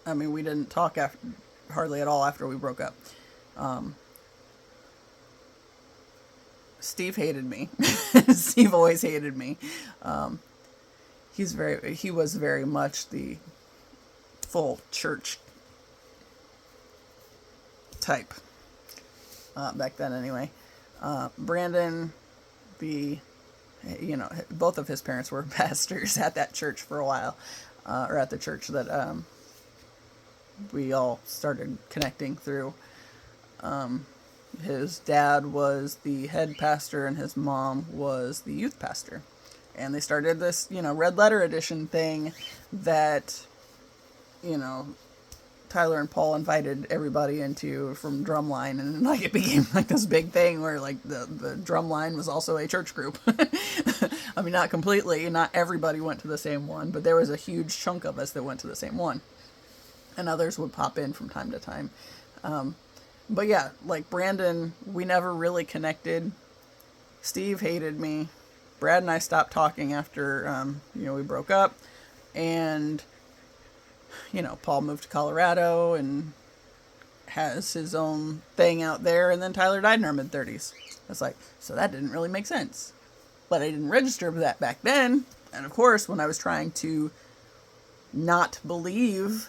we didn't talk hardly at all after we broke up. Steve hated me. Steve always hated me. He was very much the full church type, back then anyway. Brandon, both of his parents were pastors at that church for a while, or at the church that, we all started connecting through. His dad was the head pastor and his mom was the youth pastor. And they started this, red letter edition thing that, Tyler and Paul invited everybody into from Drumline, and like it became like this big thing where like the Drumline was also a church group. I mean, not completely, not everybody went to the same one, but there was a huge chunk of us that went to the same one, and others would pop in from time to time. But yeah, like Brandon, we never really connected. Steve hated me. Brad and I stopped talking after we broke up, and Paul moved to Colorado and has his own thing out there, and then Tyler died in our mid-30s. It's like, so that didn't really make sense. But I didn't register that back then. And of course, when I was trying to not believe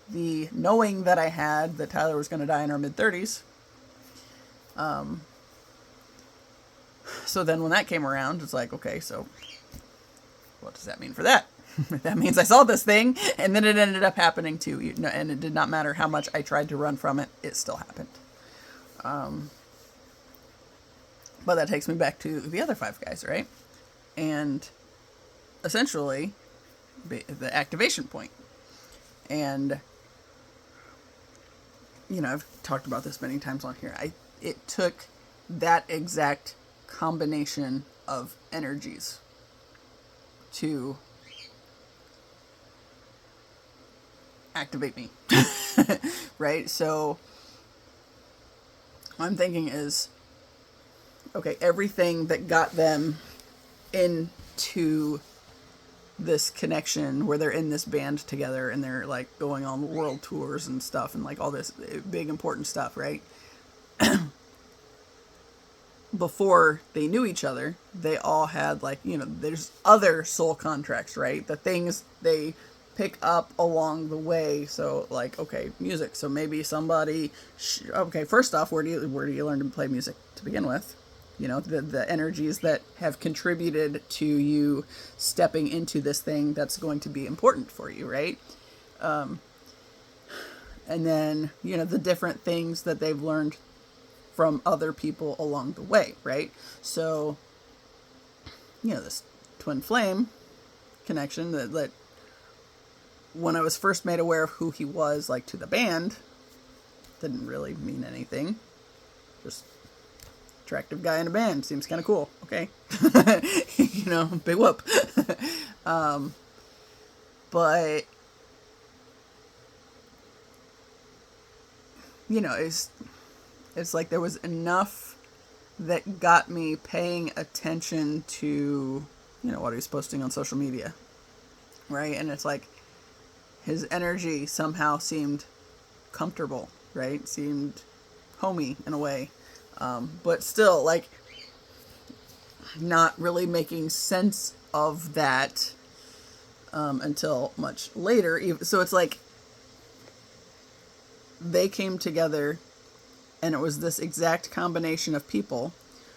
the knowing that I had that Tyler was going to die in our mid-30s. So then when that came around, it's like, okay, so what does that mean for that? That means I saw this thing, and then it ended up happening too. And it did not matter how much I tried to run from it, it still happened. But that takes me back to the other 5 guys, right? And essentially, the activation point. And, I've talked about this many times on here. It took that exact combination of energies to activate me. Right? So what I'm thinking is, okay, everything that got them into this connection where they're in this band together and they're like going on world tours and stuff and like all this big important stuff, right? Before they knew each other, they all had like, there's other soul contracts, right? The things they pick up along the way. So like, okay, music. So maybe somebody, okay, first off, where do you learn to play music to begin with? The energies that have contributed to you stepping into this thing that's going to be important for you, right? And then, the different things that they've learned from other people along the way, right? So, this twin flame connection that when I was first made aware of who he was, like to the band, didn't really mean anything. Just attractive guy in a band, seems kind of cool. Okay. Big whoop. But it's like there was enough that got me paying attention to what he was posting on social media, right? And it's like his energy somehow seemed comfortable, right? Seemed homey in a way. But still, like, not really making sense of that until much later. So it's like they came together, and it was this exact combination of people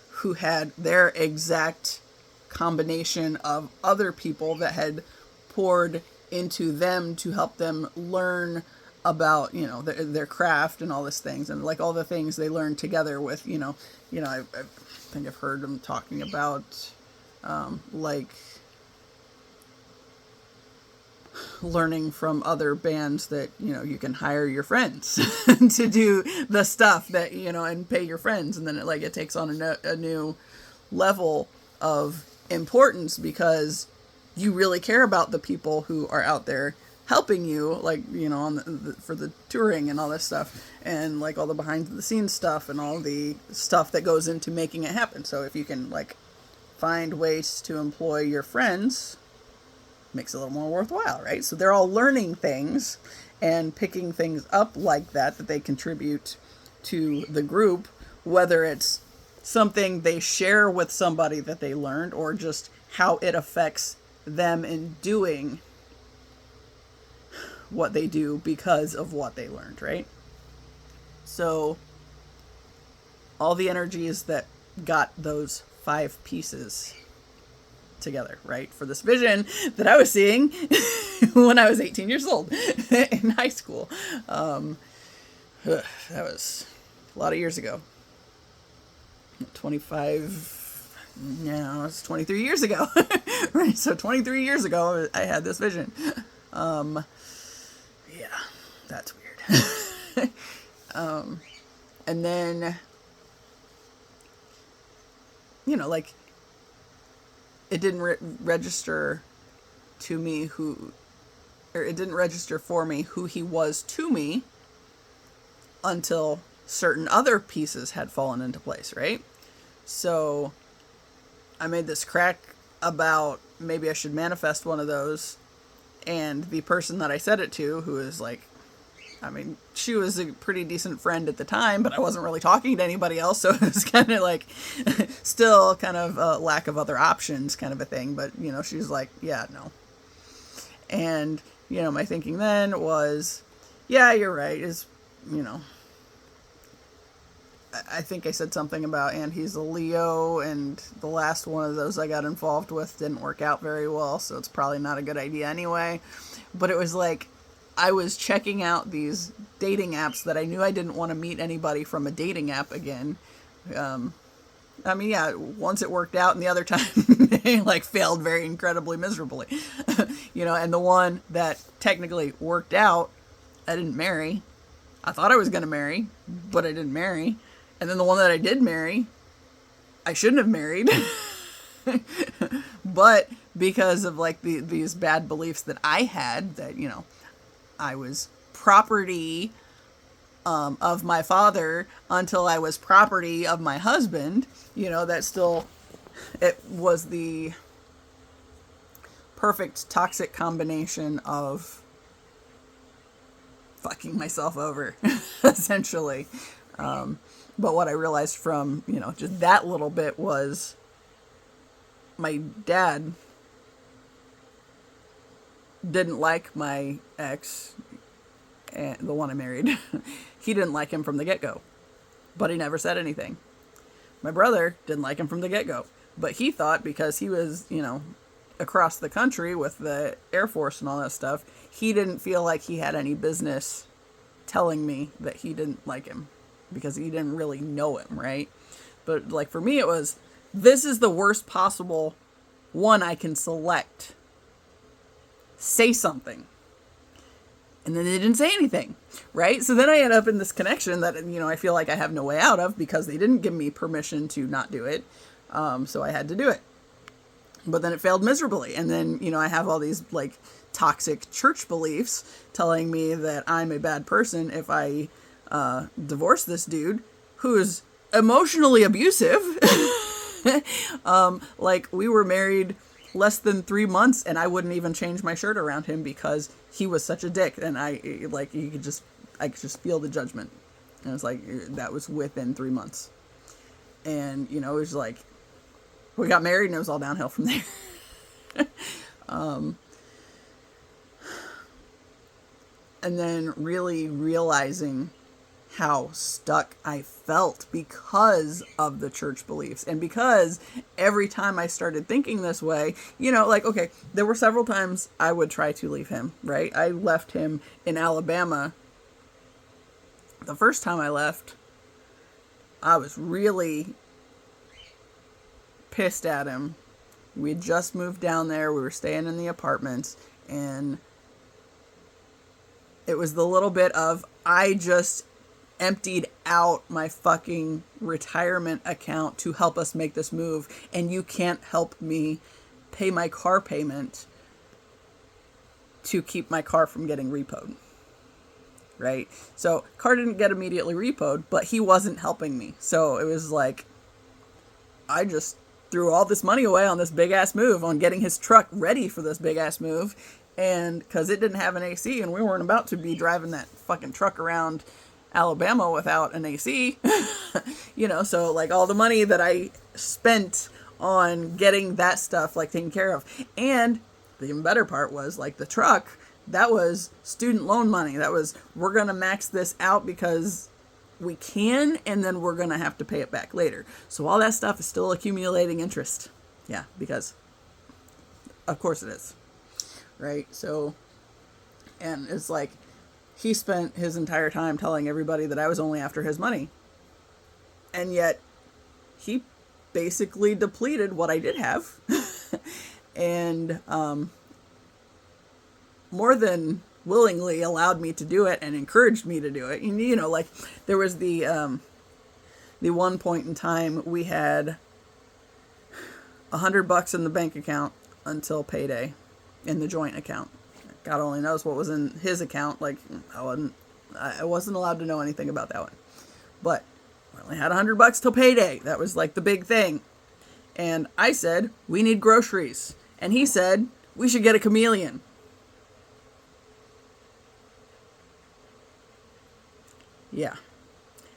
who had their exact combination of other people that had poured into them to help them learn about their craft and all these things, and like all the things they learned together with I think I've heard them talking about like learning from other bands that you can hire your friends to do the stuff that and pay your friends, and then it takes on a new level of importance because you really care about the people who are out there helping you, like, on for the touring and all this stuff, and like all the behind the scenes stuff and all the stuff that goes into making it happen. So if you can like find ways to employ your friends, makes it a little more worthwhile, right? So they're all learning things and picking things up like that they contribute to the group, whether it's something they share with somebody that they learned or just how it affects them in doing what they do because of what they learned, right? So all the energies that got those 5 pieces together, right, for this vision that I was seeing when I was 18 years old in high school. That was a lot of years ago. 25, no, it's 23 years ago. Right, so 23 years ago, I had this vision. Yeah, that's weird. And then, like, it didn't register to me it didn't register for me who he was to me until certain other pieces had fallen into place, right? So I made this crack about maybe I should manifest one of those, and the person that I said it to, who is like, I mean, she was a pretty decent friend at the time, but I wasn't really talking to anybody else, so it was kind of like, still kind of a lack of other options kind of a thing, but, she's like, yeah, no. And, my thinking then was, yeah, you're right, I think I said something about, and he's a Leo, and the last one of those I got involved with didn't work out very well, so it's probably not a good idea anyway. But it was like, I was checking out these dating apps that I knew I didn't want to meet anybody from a dating app again. I mean, yeah, once it worked out, and the other time they like failed very incredibly miserably. And the one that technically worked out, I didn't marry. I thought I was going to marry, but I didn't marry. And then the one that I did marry, I shouldn't have married. But because of like these bad beliefs that I had, that, I was property of my father until I was property of my husband, that still, it was the perfect toxic combination of fucking myself over, essentially. But what I realized from, just that little bit was my dad didn't like my ex, and the one I married. He didn't like him from the get-go, but he never said anything. My brother didn't like him from the get-go, but he thought because he was, across the country with the Air Force and all that stuff, he didn't feel like he had any business telling me that he didn't like him, because he didn't really know him, right? But like for me, it was, this is the worst possible one I can select. Say something. And then they didn't say anything, right? So then I end up in this connection that, I feel like I have no way out of, because they didn't give me permission to not do it. So I had to do it. But then it failed miserably. And then, I have all these like toxic church beliefs telling me that I'm a bad person if I divorce this dude who is emotionally abusive. Like, we were married less than 3 months, and I wouldn't even change my shirt around him because he was such a dick. And I could just feel the judgment. And it was like, that was within 3 months. And, it was like, we got married and it was all downhill from there. And then really realizing how stuck I felt because of the church beliefs, and because every time I started thinking this way, okay, there were several times I would try to leave him, right? I left him in Alabama. The first time I left, I was really pissed at him. We had just moved down there. We were staying in the apartments, and it was the little bit of, I just emptied out my fucking retirement account to help us make this move, and you can't help me pay my car payment to keep my car from getting repoed, right? So car didn't get immediately repoed, but he wasn't helping me. So it was like, I just threw all this money away on this big ass move, on getting his truck ready for this big ass move, and because it didn't have an AC, and we weren't about to be driving that fucking truck around Alabama without an AC, so like all the money that I spent on getting that stuff like taken care of. And the even better part was, like, the truck, that was student loan money. That was, we're going to max this out because we can, and then we're going to have to pay it back later. So all that stuff is still accumulating interest. Yeah, because of course it is. Right? So, and it's like, he spent his entire time telling everybody that I was only after his money. And yet, he basically depleted what I did have. And more than willingly allowed me to do it and encouraged me to do it. You know, like there was the one point in time we had $100 in the bank account until payday in the joint account. God only knows what was in his account. Like I wasn't allowed to know anything about that one. But we only had $100 till payday. That was like the big thing. And I said, we need groceries. And he said, we should get a chameleon. Yeah.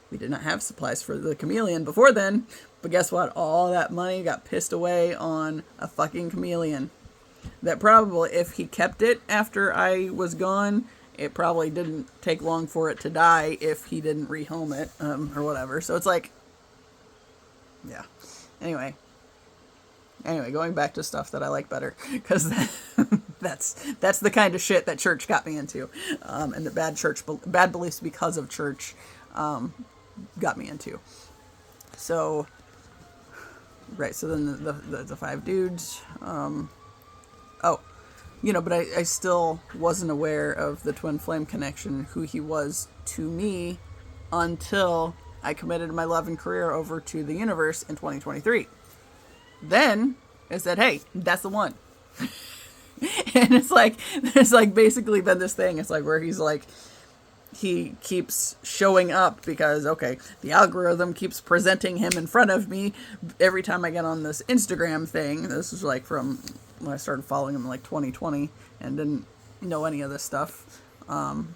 We did not have supplies for the chameleon before then. But guess what? All that money got pissed away on a fucking chameleon. That probably, if he kept it after I was gone, it probably didn't take long for it to die if he didn't rehome it, or whatever. So it's like, yeah. Anyway, going back to stuff that I like better, because that's the kind of shit that church got me into, and the bad beliefs because of church got me into. So, right. So then the five dudes. But I still wasn't aware of the twin flame connection, who he was to me, until I committed my love and career over to the universe in 2023. Then I said, hey, that's the one. And it's like, there's like basically been this thing. It's like where he's like, he keeps showing up because, okay, the algorithm keeps presenting him in front of me every time I get on this Instagram thing. This is like from when I started following him in like 2020 and didn't know any of this stuff. And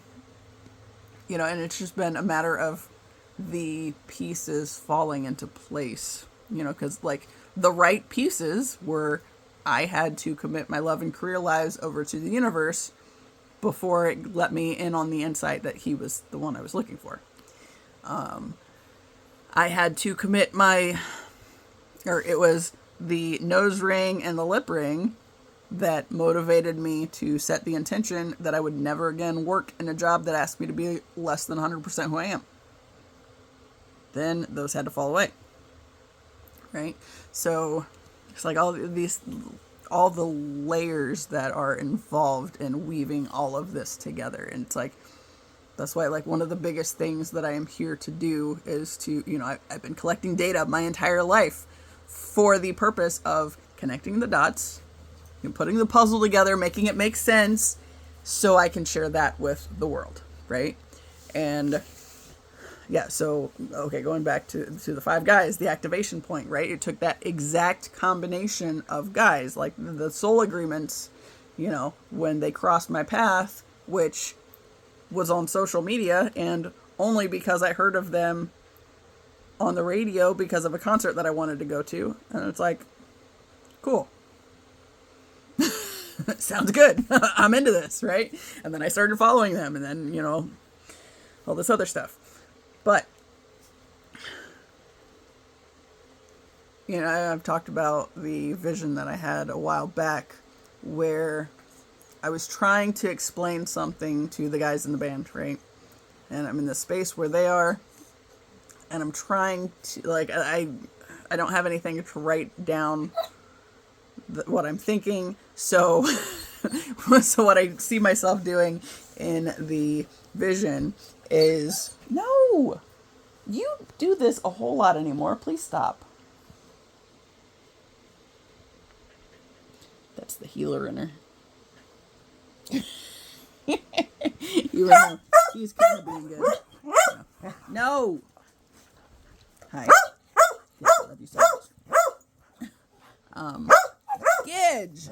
it's just been a matter of the pieces falling into place, because like the right pieces were, I had to commit my love and career lives over to the universe before it let me in on the insight that he was the one I was looking for. I had to commit it was the nose ring and the lip ring that motivated me to set the intention that I would never again work in a job that asked me to be less than 100% who I am. Then those had to fall away. Right? So it's like all the layers that are involved in weaving all of this together. And it's like, that's why, like, one of the biggest things that I am here to do is to, I've been collecting data my entire life for the purpose of connecting the dots, putting the puzzle together, making it make sense so I can share that with the world. Right. And yeah, so, okay, going back to the five guys, the activation point, right? It took that exact combination of guys, like the soul agreements, when they crossed my path, which was on social media, and only because I heard of them on the radio because of a concert that I wanted to go to. And it's like, cool. Sounds good. I'm into this, right? And then I started following them, and then, all this other stuff. But, I've talked about the vision that I had a while back where I was trying to explain something to the guys in the band, right? And I'm in the space where they are, and I'm trying to, like, I don't have anything to write down what I'm thinking, so what I see myself doing in the vision is, no, you do this a whole lot anymore. Please stop. That's the healer in her. Even though he's kind of being good. No. Hi. Yes, I love you so much. Gidge.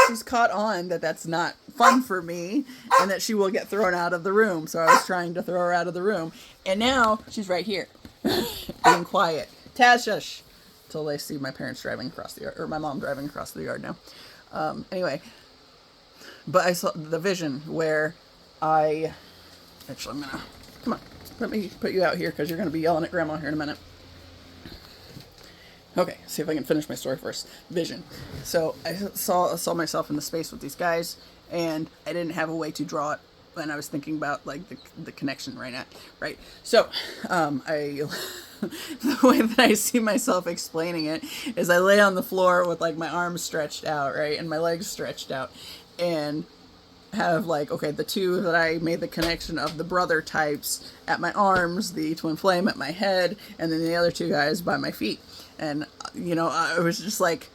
She's caught on that that's not fun for me and that she will get thrown out of the room. So I was trying to throw her out of the room. And now she's right here being quiet. Taz, shush. Until they see my parents driving across the yard, or my mom driving across the yard now. Anyway, but I saw the vision where I'm gonna, come on, let me put you out here because you're going to be yelling at Grandma here in a minute. Okay, see if I can finish my story first. Vision. So I saw myself in the space with these guys, and I didn't have a way to draw it and I was thinking about like the connection right now, right? So, I the way that I see myself explaining it is I lay on the floor with like my arms stretched out, right, and my legs stretched out, and have like, okay, the two that I made the connection of the brother types at my arms, the twin flame at my head, and then the other two guys by my feet. And you know, I was just like,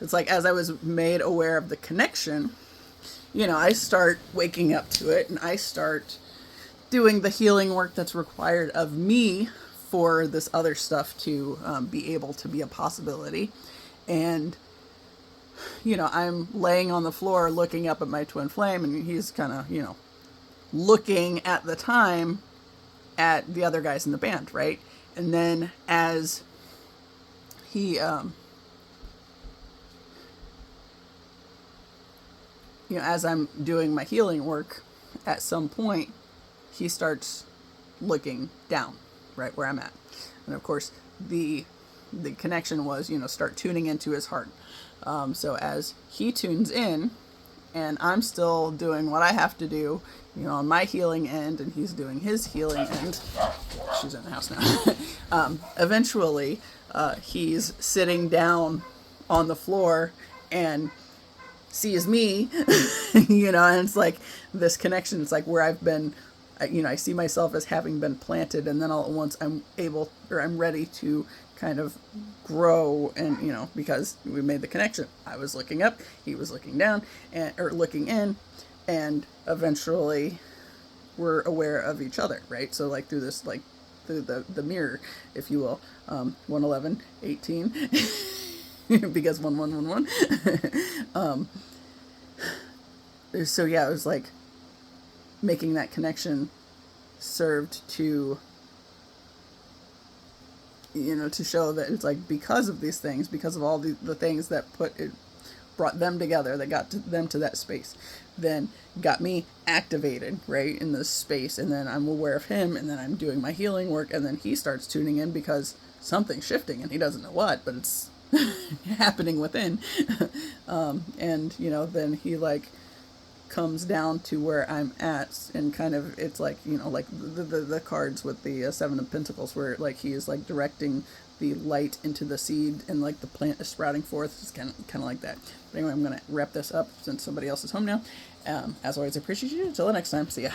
it's like as I was made aware of the connection, you know, I start waking up to it, and I start doing the healing work that's required of me for this other stuff to be able to be a possibility. And you know, I'm laying on the floor looking up at my twin flame, and he's kind of, you know, looking at the time at the other guys in the band, right? And then as he, you know, as I'm doing my healing work, at some point, he starts looking down, right where I'm at. And of course, the connection was, you know, start tuning into his heart. So as he tunes in, and I'm still doing what I have to do, you know, on my healing end, and he's doing his healing end. She's in the house now. Eventually, he's sitting down on the floor and sees me, you know, and it's like this connection. It's like where I've been, you know, I see myself as having been planted, and then all at once I'm able, or I'm ready to kind of grow, and you know, because we made the connection. I was looking up, he was looking down, or looking in, and eventually we're aware of each other, right? So like through this, like through the mirror, if you will, 111, 18, because 1111. So yeah, it was like making that connection served to, you know, to show that it's like because of these things, because of all the things that brought them together, that got them to that space, then got me activated, right, in this space. And then I'm aware of him, and then I'm doing my healing work, and then he starts tuning in because something's shifting, and he doesn't know what, but it's happening within. And, you know, then he like comes down to where I'm at, and kind of, it's like, you know, like the cards with the Seven of Pentacles, where like he is like directing the light into the seed, and like the plant is sprouting forth. It's kind of like that. But anyway, I'm gonna wrap this up since somebody else is home now. As always, I appreciate you. Until the next time, see ya.